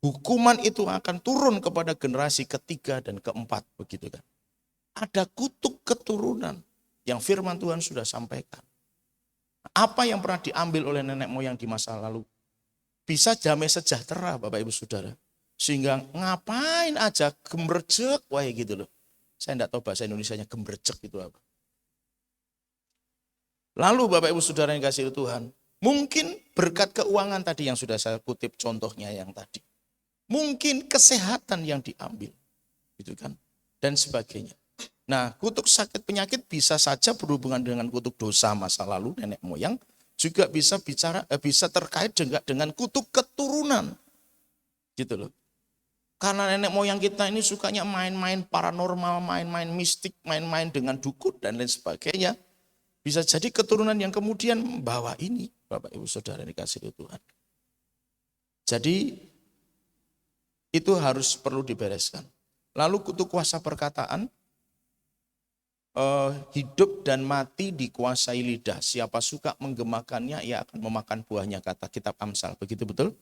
hukuman itu akan turun kepada generasi ketiga dan keempat, begitu kan? Ada kutuk keturunan yang firman Tuhan sudah sampaikan. Apa yang pernah diambil oleh nenek moyang di masa lalu bisa damai sejahtera Bapak Ibu Saudara. Sehingga ngapain aja gemberjek, wah gitu loh. Saya enggak tahu bahasa Indonesianya gemberjek itu apa. Lalu Bapak Ibu Saudara yang kasih Tuhan, mungkin berkat keuangan tadi yang sudah saya kutip contohnya yang tadi. Mungkin kesehatan yang diambil, gitu kan, dan sebagainya. Nah, kutuk sakit penyakit bisa saja berhubungan dengan kutuk dosa masa lalu nenek moyang, juga bisa terkait dengan kutuk keturunan. Gitu loh. Karena nenek moyang kita ini sukanya main-main paranormal, main-main mistik, main-main dengan dukun dan lain sebagainya. Bisa jadi keturunan yang kemudian membawa ini, Bapak Ibu Saudara dikasihi Tuhan. Jadi itu harus perlu dibereskan. Lalu kutuk kuasa perkataan, hidup dan mati dikuasai lidah. Siapa suka menggemakannya, ia akan memakan buahnya, kata kitab Amsal. Begitu betul?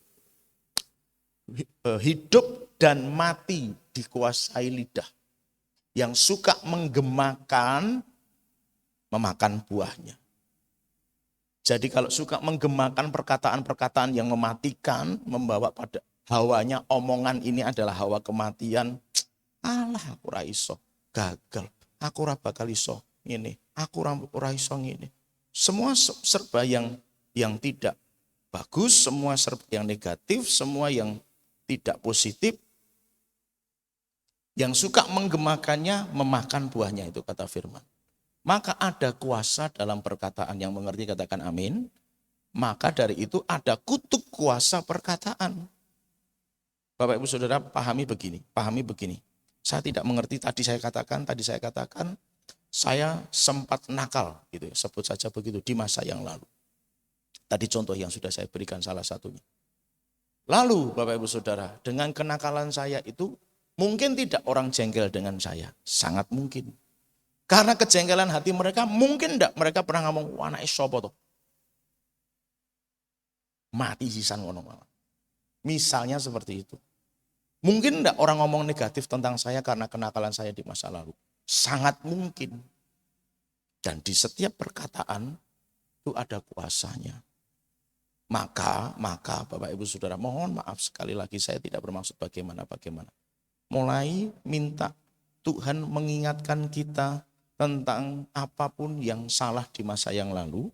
Hidup dan mati dikuasai lidah. Yang suka menggemakan, memakan buahnya. Jadi kalau suka menggemakan perkataan-perkataan yang mematikan, membawa pada hawanya, omongan ini adalah hawa kematian. Alah, aku ora iso, gagal. Aku ora bakal iso ini. Aku ora iso ngene. Semua serba yang tidak bagus, semua serba yang negatif, semua yang tidak positif. Yang suka menggemakannya, memakan buahnya, itu kata firman. Maka ada kuasa dalam perkataan, yang mengerti katakan amin. Maka dari itu ada kutuk kuasa perkataan. Bapak Ibu Saudara pahami begini. Saya tidak mengerti tadi saya katakan, saya sempat nakal gitu, sebut saja begitu di masa yang lalu. Tadi contoh yang sudah saya berikan salah satunya. Lalu Bapak Ibu Saudara, dengan kenakalan saya itu mungkin tidak orang jengkel dengan saya, sangat mungkin. Karena kejengkelan hati mereka, mungkin enggak mereka pernah ngomong, anake sapa to? Mati sisan ngono malah. Misalnya seperti itu. Mungkin enggak orang ngomong negatif tentang saya karena kenakalan saya di masa lalu. Sangat mungkin. Dan di setiap perkataan itu ada kuasanya. Maka Bapak Ibu Saudara, mohon maaf sekali lagi, saya tidak bermaksud bagaimana. Mulai minta Tuhan mengingatkan kita tentang apapun yang salah di masa yang lalu,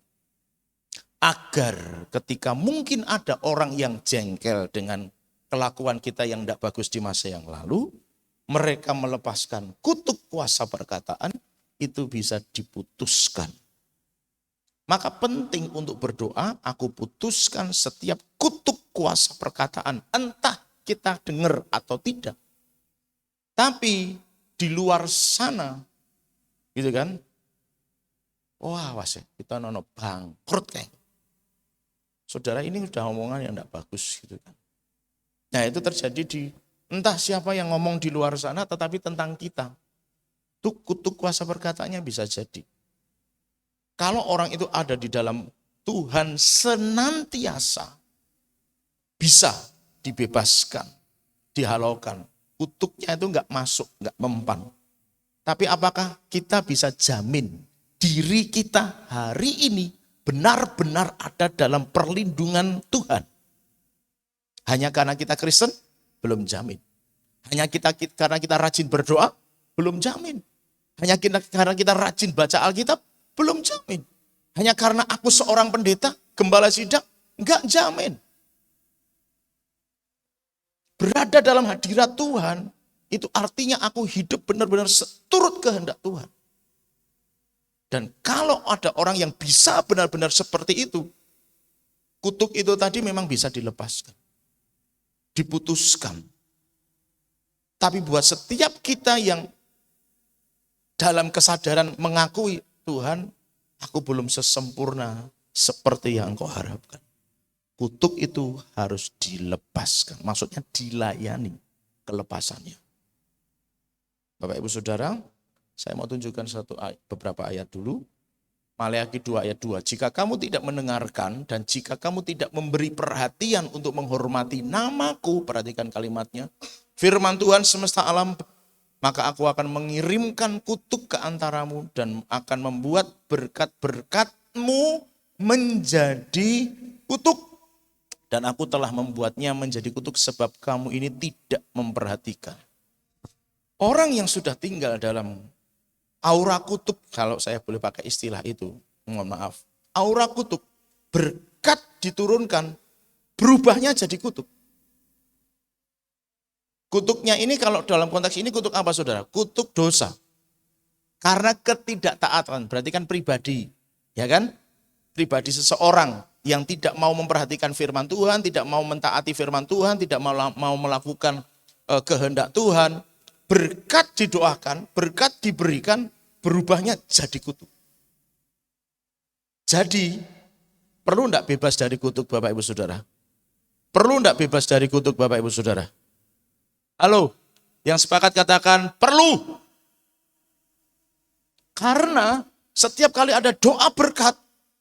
agar ketika mungkin ada orang yang jengkel dengan kelakuan kita yang tidak bagus di masa yang lalu, mereka melepaskan kutuk kuasa perkataan, itu bisa diputuskan. Maka penting untuk berdoa, aku putuskan setiap kutuk kuasa perkataan, entah kita dengar atau tidak. Tapi di luar sana, gitu kan, wah wase, kita nono bangkrut kayak. Saudara, ini udah omongan yang tidak bagus gitu kan. Nah itu terjadi di entah siapa yang ngomong di luar sana, tetapi tentang kita. Tuh kutuk kuasa perkataannya bisa jadi. Kalau orang itu ada di dalam Tuhan, senantiasa bisa dibebaskan, dihalaukan. Kutuknya itu enggak masuk, enggak mempan. Tapi apakah kita bisa jamin diri kita hari ini benar-benar ada dalam perlindungan Tuhan? Hanya karena kita Kristen? Belum jamin. Hanya karena kita rajin berdoa? Belum jamin. Hanya karena kita rajin baca Alkitab? Belum jamin. Hanya karena aku seorang pendeta, gembala sidang? Enggak jamin. Berada dalam hadirat Tuhan, itu artinya aku hidup benar-benar seturut kehendak Tuhan. Dan kalau ada orang yang bisa benar-benar seperti itu, kutuk itu tadi memang bisa dilepaskan. Diputuskan. Tapi buat setiap kita yang dalam kesadaran mengakui, Tuhan, aku belum sesempurna seperti yang Engkau harapkan. Kutuk itu harus dilepaskan. Maksudnya dilayani kelepasannya. Bapak Ibu Saudara, saya mau tunjukkan beberapa ayat dulu. Maleakhi 2 ayat 2. Jika kamu tidak mendengarkan dan jika kamu tidak memberi perhatian untuk menghormati namaku, perhatikan kalimatnya, firman Tuhan semesta alam, maka aku akan mengirimkan kutuk ke antaramu dan akan membuat berkat-berkatmu menjadi kutuk. Dan aku telah membuatnya menjadi kutuk sebab kamu ini tidak memperhatikan. Orang yang sudah tinggal dalam aura kutuk, kalau saya boleh pakai istilah itu, mohon maaf. Aura kutuk, berkat diturunkan, berubahnya jadi kutuk. Kutuknya ini kalau dalam konteks ini kutuk apa saudara? Kutuk dosa. Karena ketidaktaatan, berarti kan pribadi. Ya kan? Pribadi seseorang yang tidak mau memperhatikan firman Tuhan, tidak mau mentaati firman Tuhan, tidak mau melakukan kehendak Tuhan. Berkat didoakan, berkat diberikan, berubahnya jadi kutuk. Jadi, perlu enggak bebas dari kutuk Bapak Ibu Saudara? Perlu enggak bebas dari kutuk Bapak Ibu Saudara? Halo, yang sepakat katakan perlu. Karena setiap kali ada doa berkat,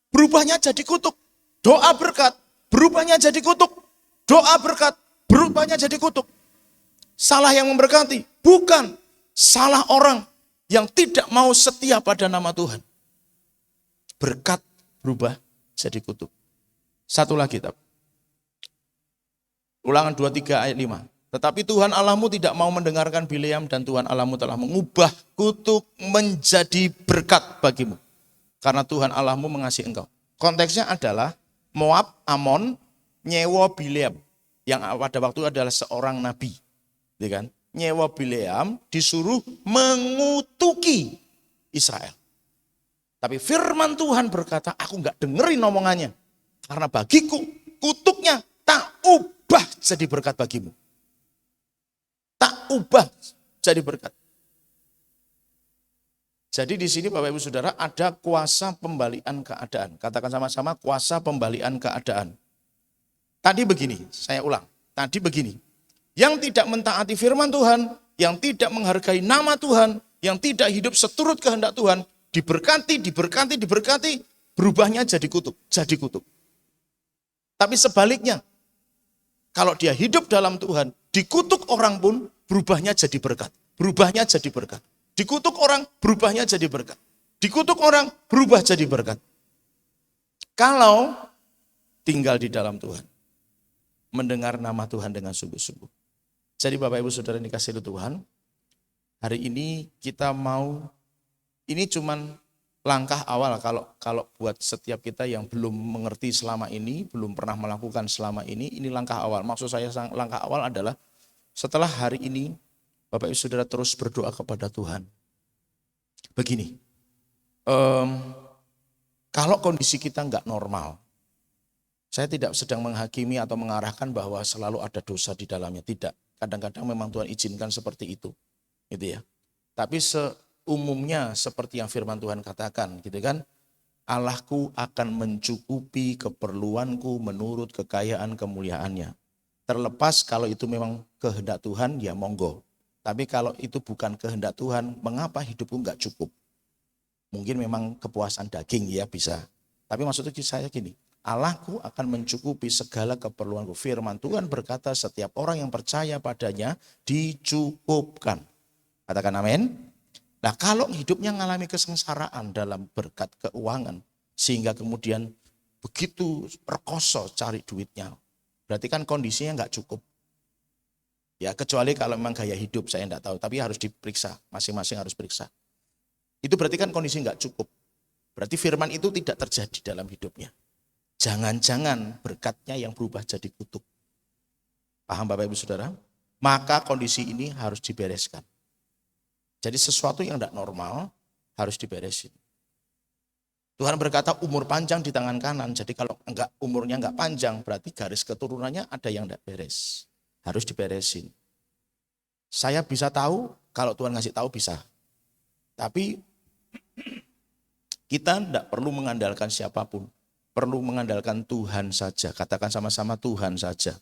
berubahnya jadi kutuk. Doa berkat, berubahnya jadi kutuk. Doa berkat, berubahnya jadi kutuk. Salah yang memberkati? Bukan. salah orang yang tidak mau setia pada nama Tuhan. Berkat berubah jadi kutuk. Satu lagi, Ulangan 23 ayat 5. Tetapi Tuhan Allahmu tidak mau mendengarkan Bileam dan Tuhan Allahmu telah mengubah kutuk menjadi berkat bagimu. Karena Tuhan Allahmu mengasihi engkau. Konteksnya adalah Moab, Amon, nyewa Bileam. Yang pada waktu adalah seorang nabi. Ya kan? Nyewa Bileam disuruh mengutuki Israel. Tapi firman Tuhan berkata, aku enggak dengerin omongannya. Karena bagiku kutuknya tak ubah jadi berkat bagimu. Tak ubah jadi berkat. Jadi di sini Bapak Ibu Saudara ada kuasa pembalian keadaan. Katakan sama-sama, kuasa pembalian keadaan. Tadi begini, saya ulang. Tadi begini. Yang tidak mentaati firman Tuhan, yang tidak menghargai nama Tuhan, yang tidak hidup seturut kehendak Tuhan, diberkati, berubahnya jadi kutuk, Tapi sebaliknya, kalau dia hidup dalam Tuhan, dikutuk orang pun berubahnya jadi berkat. Dikutuk orang, berubahnya jadi berkat. Dikutuk orang, berubah jadi berkat. Kalau tinggal di dalam Tuhan, mendengar nama Tuhan dengan sungguh-sungguh. Jadi Bapak Ibu Saudara yang dikasihi Tuhan, hari ini kita mau, ini cuman langkah awal kalau buat setiap kita yang belum mengerti selama ini, belum pernah melakukan selama ini langkah awal. Maksud saya langkah awal adalah setelah hari ini Bapak Ibu Saudara terus berdoa kepada Tuhan. Begini, kalau kondisi kita enggak normal, saya tidak sedang menghakimi atau mengarahkan bahwa selalu ada dosa di dalamnya, tidak. Kadang-kadang memang Tuhan izinkan seperti itu, gitu ya. Tapi umumnya seperti yang firman Tuhan katakan, gitu kan. Allahku akan mencukupi keperluanku menurut kekayaan kemuliaannya. Terlepas kalau itu memang kehendak Tuhan, ya monggo. Tapi kalau itu bukan kehendak Tuhan, mengapa hidupku enggak cukup? Mungkin memang kepuasan daging ya bisa. Tapi maksudnya saya gini, Allahku akan mencukupi segala keperluanku. Firman Tuhan berkata setiap orang yang percaya padanya dicukupkan. Katakan amin. Nah kalau hidupnya mengalami kesengsaraan dalam berkat keuangan, sehingga kemudian begitu rekoso cari duitnya, berarti kan kondisinya enggak cukup. Ya kecuali kalau memang gaya hidup saya enggak tahu, tapi harus diperiksa, masing-masing harus periksa. Itu berarti kan kondisi enggak cukup. Berarti firman itu tidak terjadi dalam hidupnya. Jangan-jangan berkatnya yang berubah jadi kutuk. Paham Bapak Ibu Saudara? Maka kondisi ini harus dibereskan. Jadi sesuatu yang tidak normal harus diberesin. Tuhan berkata umur panjang di tangan kanan. Jadi kalau umurnya enggak panjang, berarti garis keturunannya ada yang tidak beres. Harus diberesin. Saya bisa tahu, kalau Tuhan ngasih tahu bisa. Tapi kita tidak perlu mengandalkan siapapun. Perlu mengandalkan Tuhan saja. Katakan sama-sama Tuhan saja.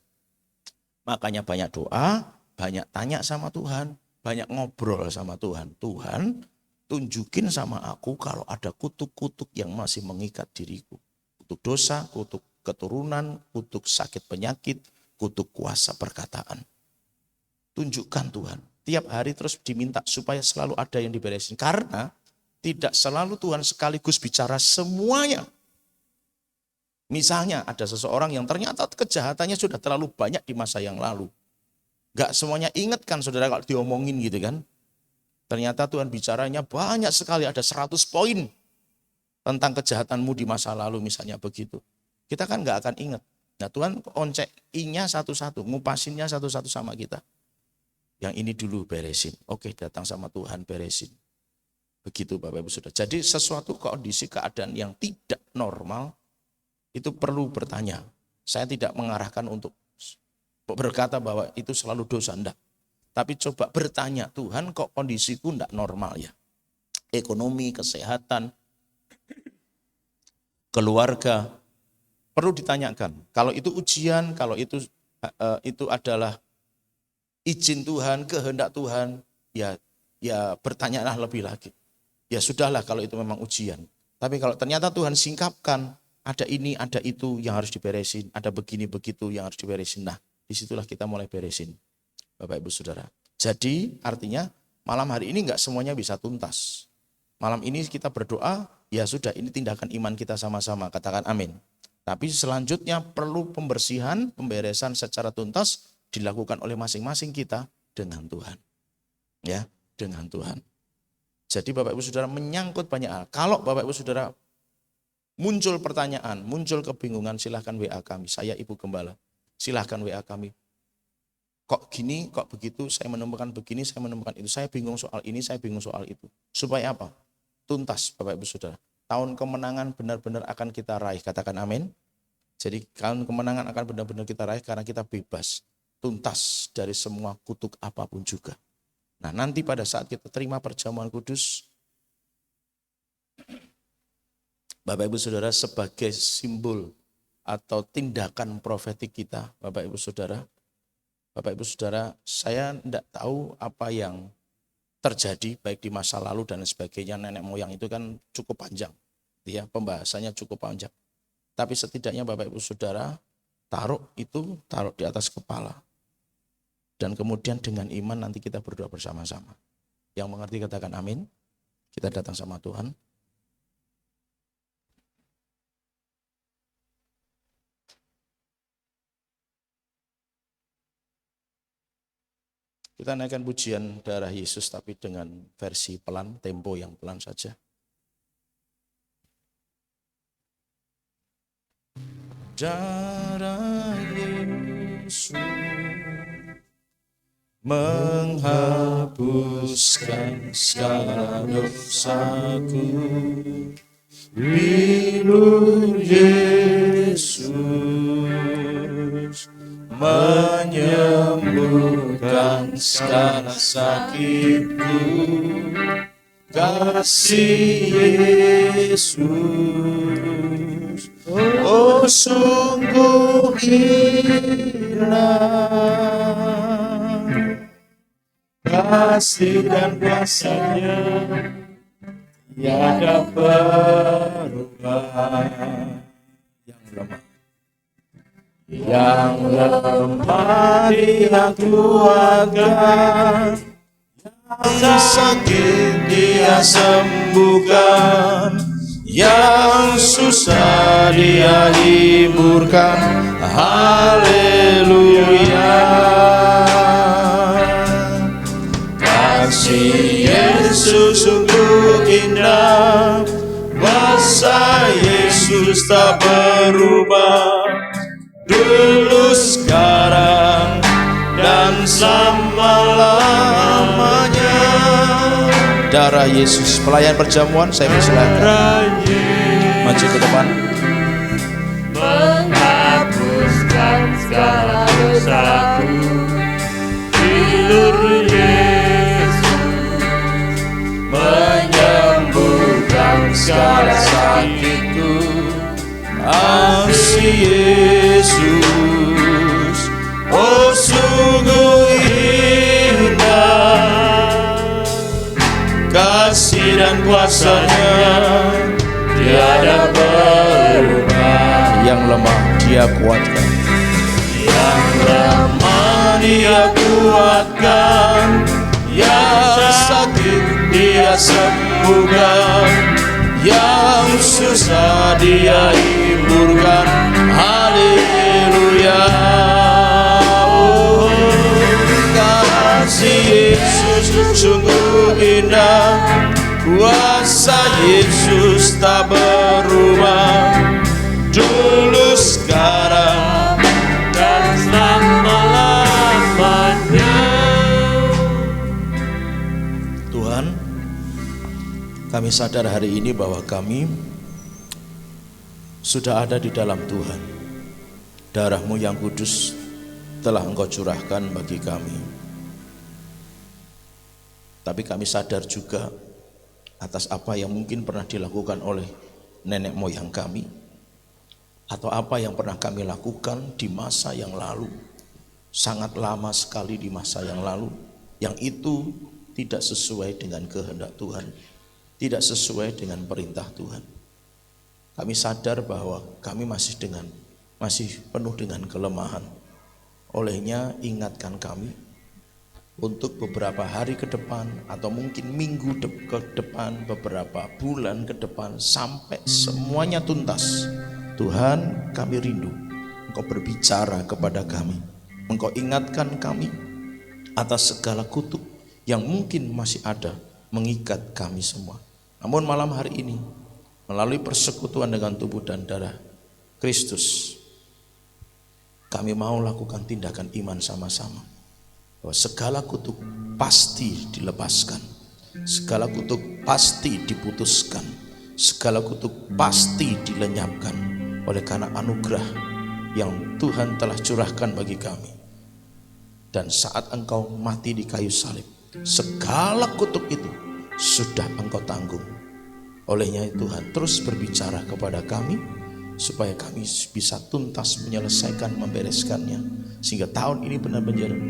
Makanya banyak doa, banyak tanya sama Tuhan. Banyak ngobrol sama Tuhan. Tuhan, tunjukin sama aku kalau ada kutuk-kutuk yang masih mengikat diriku. Kutuk dosa, kutuk keturunan, kutuk sakit penyakit, kutuk kuasa perkataan. Tunjukkan Tuhan. Tiap hari terus diminta supaya selalu ada yang diberesin. Karena tidak selalu Tuhan sekaligus bicara semuanya. Misalnya ada seseorang yang ternyata kejahatannya sudah terlalu banyak di masa yang lalu. Gak semuanya ingat kan saudara kalau diomongin gitu kan. Ternyata Tuhan bicaranya banyak sekali, ada 100 poin tentang kejahatanmu di masa lalu misalnya begitu. Kita kan gak akan ingat. Nah Tuhan oncek-nya satu-satu, ngupasinnya satu-satu sama kita. Yang ini dulu beresin. Oke datang sama Tuhan beresin. Begitu Bapak Ibu Saudara. Jadi sesuatu kondisi keadaan yang tidak normal itu perlu bertanya. Saya tidak mengarahkan untuk berkata bahwa itu selalu dosa, enggak. Tapi coba bertanya, Tuhan kok kondisiku enggak normal ya? Ekonomi, kesehatan, keluarga, perlu ditanyakan. Kalau itu ujian, kalau itu adalah izin Tuhan, kehendak Tuhan, ya bertanyalah lebih lagi. Ya sudahlah kalau itu memang ujian. Tapi kalau ternyata Tuhan singkapkan, ada ini, ada itu yang harus diberesin, ada begini, begitu yang harus diberesin. Nah, disitulah kita mulai beresin, Bapak Ibu Saudara. Jadi artinya Malam hari ini enggak semuanya bisa tuntas. Malam ini kita berdoa, ya sudah, ini tindakan iman kita sama-sama, katakan amin. Tapi selanjutnya perlu pembersihan, pemberesan secara tuntas dilakukan oleh masing-masing kita dengan Tuhan. Ya, dengan Tuhan. Jadi Bapak Ibu Saudara menyangkut banyak hal. Kalau Bapak Ibu Saudara muncul pertanyaan, muncul kebingungan, silahkan WA kami. Saya Ibu Gembala, silahkan WA kami. Kok gini, kok begitu, saya menemukan begini, saya menemukan itu. Saya bingung soal ini, saya bingung soal itu. Supaya apa? Tuntas Bapak Ibu Saudara. Tahun kemenangan benar-benar akan kita raih, katakan amin. Jadi tahun kemenangan akan benar-benar kita raih karena kita bebas, tuntas dari semua kutuk apapun juga. Nah, nanti pada saat kita terima perjamuan kudus, Bapak Ibu Saudara, sebagai simbol atau tindakan profetik kita, Bapak Ibu Saudara, saya tidak tahu apa yang terjadi baik di masa lalu dan sebagainya. Nenek moyang itu kan cukup panjang, ya, pembahasannya cukup panjang. Tapi setidaknya Bapak Ibu Saudara taruh di atas kepala. Dan kemudian dengan iman nanti kita berdoa bersama-sama. Yang mengerti katakan amin. Kita datang sama Tuhan. Kita naikkan pujian darah Yesus tapi dengan versi pelan, tempo yang pelan saja. Darah Yesus menghapuskan segala dosaku. Biru Yesus menyembuhkan segala sakitku. Kasih Yesus, oh sungguh indah. Kasih dan kuasa-Nya tiada berubah. Yang lemah Dia kuatkan, yang sakit Dia sembuhkan, yang susah Dia hiburkan. Haleluya. Kasih Yesus sungguh indah, kuasa Yesus tak berubah. Dulu, sekarang, dan selama-lamanya. Darah Yesus, pelayan perjamuan, saya persilakan maju ke depan. Menghapuskan segala dosaku. Bilur Yesus menyembuhkan segala sakitku. Kasih Yesus, oh sungguh indah. Kasih dan kuasa-Nya tiada berubah. Yang lemah Dia kuatkan, yang lemah Dia kuatkan, yang sakit Dia sembuhkan, yang susah Dia hiburkan. Haleluya. Oh, kasih Yesus sungguh indah, kuasa Yesus tak berubah. Dulu, sekarang, dan selama-lamanya. Tuhan, kami sadar hari ini bahwa kami sudah ada di dalam Tuhan. Darah-Mu yang kudus telah Engkau curahkan bagi kami. Tapi kami sadar juga atas apa yang mungkin pernah dilakukan oleh nenek moyang kami, atau apa yang pernah kami lakukan di masa yang lalu, sangat lama sekali di masa yang lalu, yang itu tidak sesuai dengan kehendak Tuhan, tidak sesuai dengan perintah Tuhan. Kami sadar bahwa kami masih penuh dengan kelemahan. Olehnya ingatkan kami untuk beberapa hari ke depan, atau mungkin minggu ke depan, beberapa bulan ke depan, sampai semuanya tuntas. Tuhan, kami rindu Engkau berbicara kepada kami, Engkau ingatkan kami atas segala kutuk yang mungkin masih ada mengikat kami semua. Namun malam hari ini, melalui persekutuan dengan tubuh dan darah Kristus, kami mau lakukan tindakan iman sama-sama, bahwa segala kutuk pasti dilepaskan, segala kutuk pasti diputuskan, segala kutuk pasti dilenyapkan oleh karena anugerah yang Tuhan telah curahkan bagi kami. Dan saat Engkau mati di kayu salib, segala kutuk itu sudah Engkau tanggung. Olehnya Tuhan terus berbicara kepada kami, supaya kami bisa tuntas menyelesaikan, membereskannya, sehingga tahun ini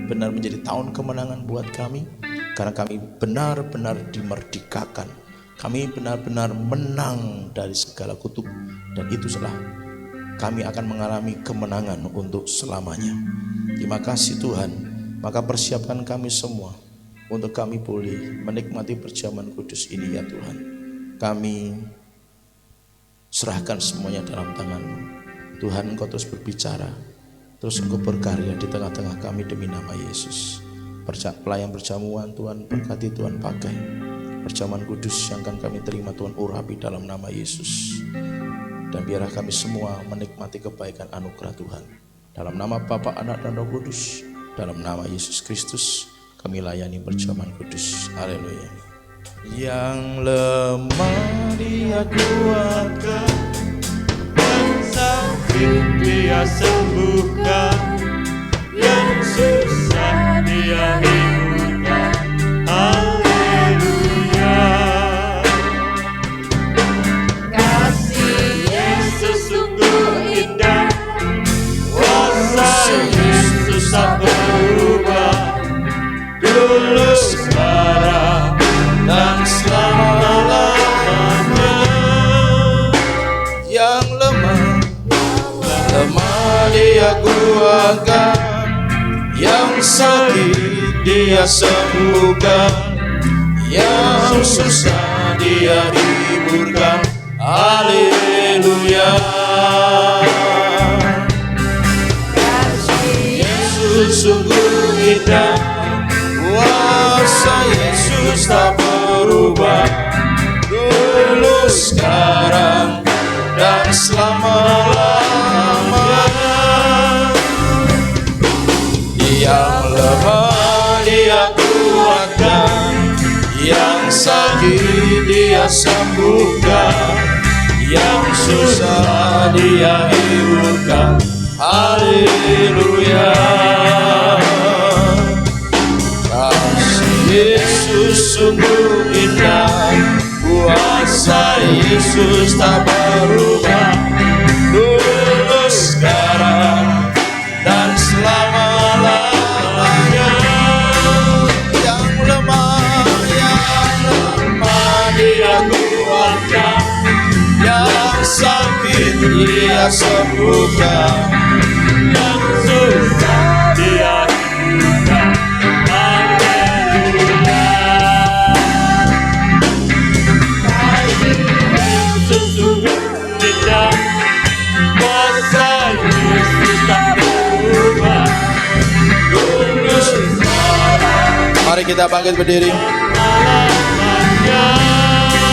benar menjadi tahun kemenangan buat kami, karena kami benar-benar dimerdekakan, kami benar-benar menang dari segala kutuk, dan itulah kami akan mengalami kemenangan untuk selamanya. Terima kasih Tuhan. Maka persiapkan kami semua untuk kami boleh menikmati perjamuan kudus ini ya Tuhan. Kami serahkan semuanya dalam tangan-Mu. Tuhan, Engkau terus berbicara, terus Engkau berkarya di tengah-tengah kami demi nama Yesus. Pelayan perjamuan Tuhan berkati, Tuhan pakai. Perjamuan kudus yang akan kami terima Tuhan urapi dalam nama Yesus. Dan biarlah kami semua menikmati kebaikan anugerah Tuhan. Dalam nama Bapa, Anak, dan Roh Kudus, dalam nama Yesus Kristus, kami layani perjamuan kudus. Haleluya. Yang lemah Dia kuatkan, yang sakit Dia sembuhkan, yang susah Dia hiburkan. Haleluya. Kasih Yesus sungguh indah, kuasa Yesus tak berubah, dulu sekarang dan selama-lamanya. yang lemah Dia kuatkan, yang sakit Dia sembuhkan, yang susah Dia hiburkan. Haleluya. Yesus sungguh indah, kuasa Yesus tak berubah, dulu sekarang dan selama-lamanya. Yang lemah Dia kuatkan, yang sakit Dia sembuhkan, yang susah Dia hiburkan. Haleluya. Kasih Yesus sungguh indah, kuasa Yesus tak berubah, dulu sekarang dan selama-lamanya. Yang lemah Dia kuatkan, yang sakit Dia sembuhkan, yang susah Dia hiburkan. Haleluya. Yesus sungguh indah, kuasa Yesus tak berubah, dulu sekarang Mari kita bangkit berdiri.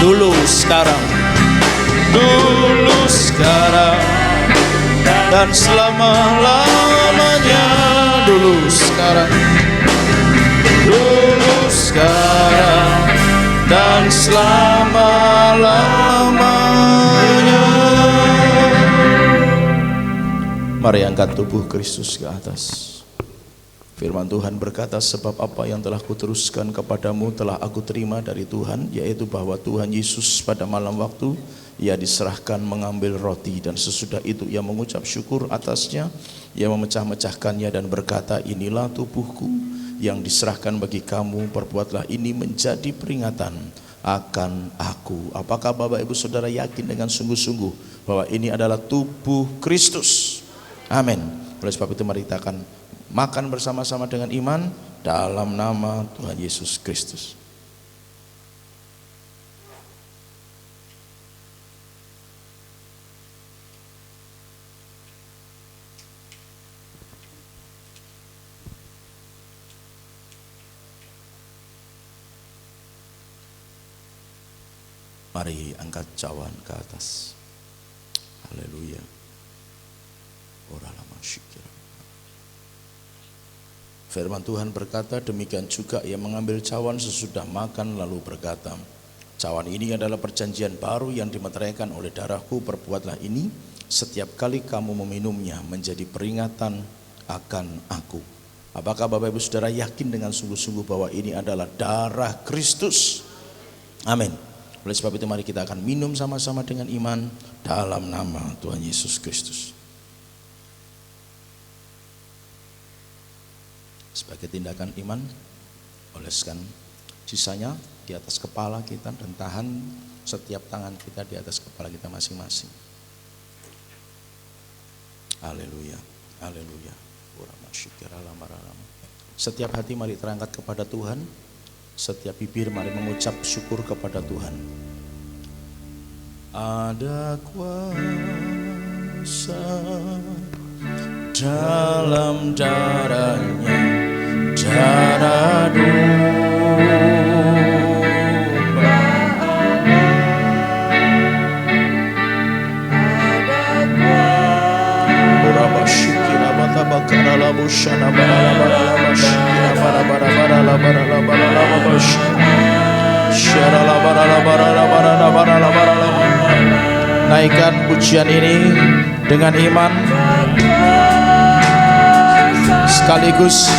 Dulu sekarang dan selama-lamanya. Dulu sekarang dan selama-lamanya. Mari angkat tubuh Kristus ke atas. Firman Tuhan berkata, sebab apa yang telah kuteruskan kepadamu telah aku terima dari Tuhan, yaitu bahwa Tuhan Yesus pada malam waktu Ia diserahkan mengambil roti, dan sesudah itu Ia mengucap syukur atasnya, Ia memecah-mecahkannya dan berkata, inilah tubuhku yang diserahkan bagi kamu, perbuatlah ini menjadi peringatan akan aku. Apakah Bapak Ibu Saudara yakin dengan sungguh-sungguh bahwa ini adalah tubuh Kristus? Amin. Oleh sebab itu mari kita akan makan bersama-sama dengan iman, dalam nama Tuhan Yesus Kristus. Mari angkat cawan ke atas. Haleluya. Firman Tuhan berkata, demikian juga ia mengambil cawan sesudah makan lalu berkata, cawan ini adalah perjanjian baru yang dimeteraikan oleh darahku, perbuatlah ini setiap kali kamu meminumnya menjadi peringatan akan aku. Apakah Bapak Ibu Saudara yakin dengan sungguh-sungguh bahwa ini adalah darah Kristus? Amin. Oleh sebab itu mari kita akan minum sama-sama dengan iman dalam nama Tuhan Yesus Kristus. Sebagai tindakan iman, oleskan sisanya di atas kepala kita dan tahan setiap tangan kita di atas kepala kita masing-masing. Haleluya, haleluya. Setiap hati mari terangkat kepada Tuhan. Setiap bibir mari mengucap syukur kepada Tuhan. Ada kuasa dalam darahnya, darah domba. Urabashikira batabakara labushana baralabaralabash. Naikkan pujian ini dengan iman, sekaligus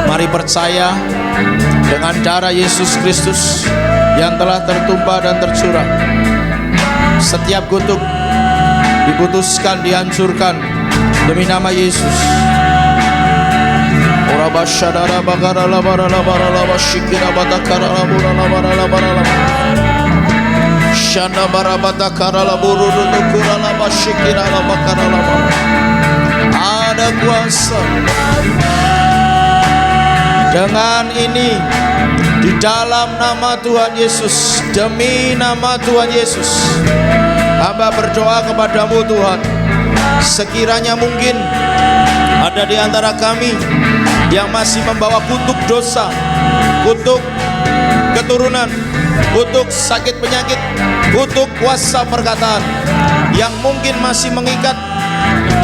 mari percaya dengan darah Yesus Kristus yang telah tertumpah dan tercurah. Setiap kutuk diputuskan, dihancurkan demi nama Yesus. Orabashadara bagara labara labara labashikira batakara labura labara labara labara shanda barabatakara laburu nukura labashikira labakara labara. Ada kuasa. Dengan ini di dalam nama Tuhan Yesus, demi nama Tuhan Yesus, hamba berdoa kepadamu Tuhan, sekiranya mungkin ada di antara kami yang masih membawa kutuk dosa, kutuk keturunan, kutuk sakit penyakit, kutuk kuasa perkataan yang mungkin masih mengikat,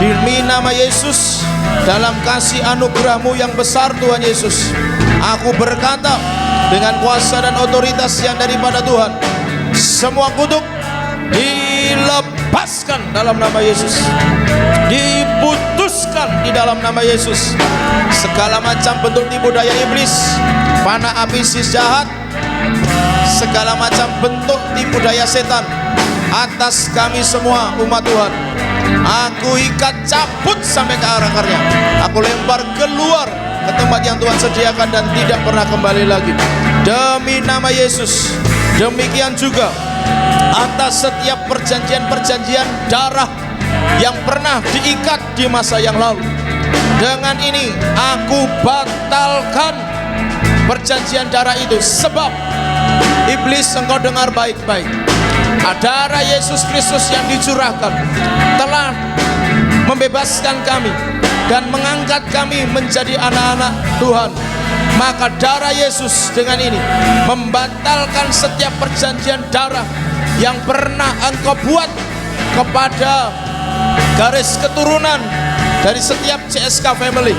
demi nama Yesus, dalam kasih anugerah-Mu yang besar Tuhan Yesus, aku berkata dengan kuasa dan otoritas yang daripada Tuhan, semua kutuk dilepaskan dalam nama Yesus, diputuskan di dalam nama Yesus. Segala macam bentuk tipu daya iblis, panah api si jahat, segala macam bentuk tipu daya setan atas kami semua umat Tuhan, aku ikat, cabut sampai ke akar-akarnya. Aku lempar keluar ke tempat yang Tuhan sediakan dan tidak pernah kembali lagi. Demi nama Yesus, demikian juga atas setiap perjanjian-perjanjian darah yang pernah diikat di masa yang lalu. Dengan ini aku batalkan perjanjian darah itu, sebab iblis, engkau dengar baik-baik, darah Yesus Kristus yang dicurahkan telah membebaskan kami dan mengangkat kami menjadi anak-anak Tuhan. Maka darah Yesus dengan ini membatalkan setiap perjanjian darah yang pernah engkau buat kepada garis keturunan dari setiap CSK family.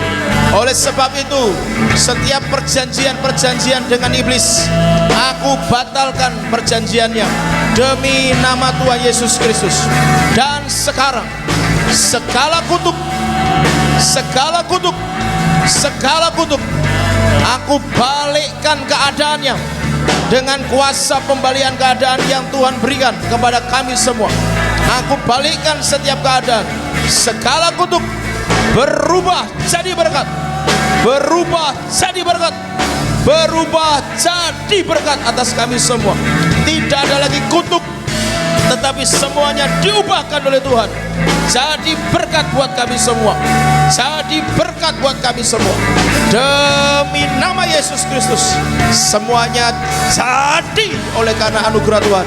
Oleh sebab itu, setiap perjanjian-perjanjian dengan iblis, aku batalkan perjanjiannya demi nama Tuhan Yesus Kristus. Dan sekarang segala kutuk, segala kutuk, segala kutuk, aku balikkan keadaannya dengan kuasa pembalian keadaan yang Tuhan berikan kepada kami semua. Aku balikkan setiap keadaan, segala kutuk berubah jadi berkat, berubah jadi berkat, berubah jadi berkat atas kami semua. Tidak ada lagi kutuk, tetapi semuanya diubahkan oleh Tuhan jadi berkat buat kami semua. jadi berkat buat kami semua. Demi nama Yesus Kristus, semuanya jadi oleh karena anugerah Tuhan,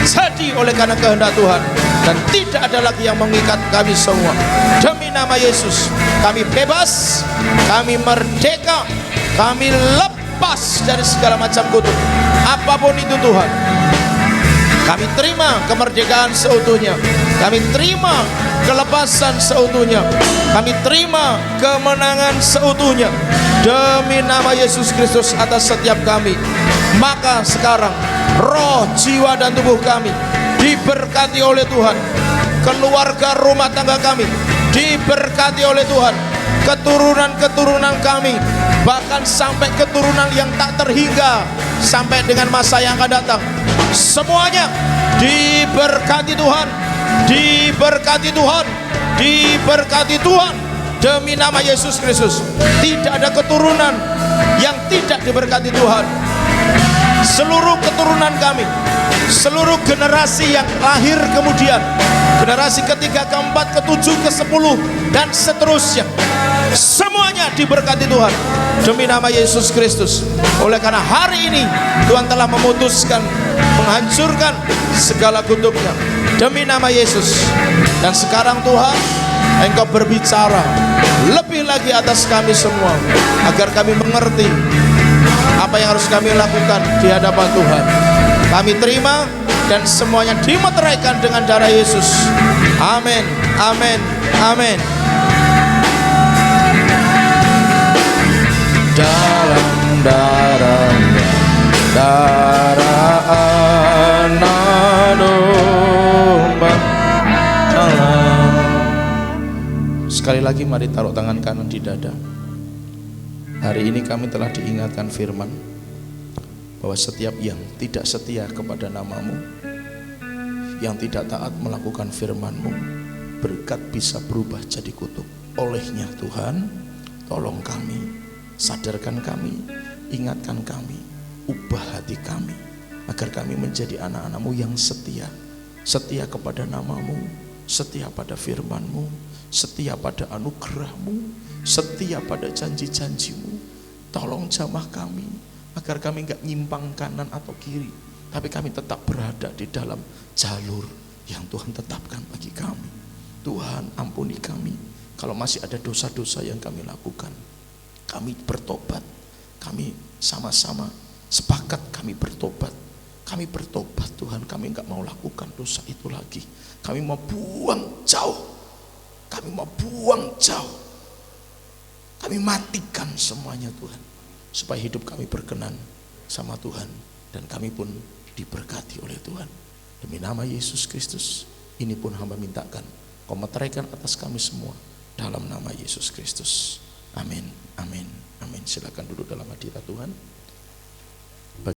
jadi oleh karena kehendak Tuhan, dan tidak ada lagi yang mengikat kami semua. Demi nama Yesus, kami bebas, kami merdeka, kami lepas dari segala macam kutuk, apapun itu Tuhan. Kami terima kemerdekaan seutuhnya, kami terima kelepasan seutuhnya, kami terima kemenangan seutuhnya demi nama Yesus Kristus atas setiap kami. Maka sekarang roh, jiwa, dan tubuh kami diberkati oleh Tuhan. Keluarga rumah tangga kami diberkati oleh Tuhan. Keturunan-keturunan kami, bahkan sampai keturunan yang tak terhingga sampai dengan masa yang akan datang, semuanya diberkati Tuhan, diberkati Tuhan, diberkati Tuhan demi nama Yesus Kristus. Tidak ada keturunan yang tidak diberkati Tuhan. Seluruh keturunan kami, seluruh generasi yang lahir kemudian, generasi ketiga, keempat, ketujuh, ke-10 dan seterusnya, semuanya diberkati Tuhan demi nama Yesus Kristus. Oleh karena hari ini Tuhan telah memutuskan menghancurkan segala kutuknya demi nama Yesus. Dan sekarang Tuhan, Engkau berbicara lebih lagi atas kami semua, agar kami mengerti apa yang harus kami lakukan di hadapan Tuhan. Kami terima dan semuanya dimeteraikan dengan darah Yesus. Amin, amin, amin. Dalam darah anak domba Allah. Sekali lagi mari taruh tangan kanan di dada. Hari ini kami telah diingatkan firman bahwa setiap yang tidak setia kepada nama-Mu, yang tidak taat melakukan firman-Mu, berkat bisa berubah jadi kutuk. Olehnya Tuhan, tolong kami, sadarkan kami, ingatkan kami, ubah hati kami, agar kami menjadi anak-anak-Mu yang setia. Setia kepada nama-Mu, setia pada firman-Mu, setia pada anugerah-Mu, setia pada janji-janji-Mu. Tolong jamah kami, agar kami enggak nyimpang kanan atau kiri, tapi kami tetap berada di dalam jalur yang Tuhan tetapkan bagi kami. Tuhan, ampuni kami kalau masih ada dosa-dosa yang kami lakukan. Kami bertobat, kami sama-sama sepakat kami bertobat. Kami bertobat Tuhan, kami enggak mau lakukan dosa itu lagi. Kami mau buang jauh, kami mau buang jauh. Kami matikan semuanya Tuhan, supaya hidup kami berkenan sama Tuhan, dan kami pun diberkati oleh Tuhan. Demi nama Yesus Kristus, ini pun hamba mintakan, Kau meteraikan atas kami semua dalam nama Yesus Kristus. Amin, amin, amin. Silakan duduk dalam hadirat Tuhan.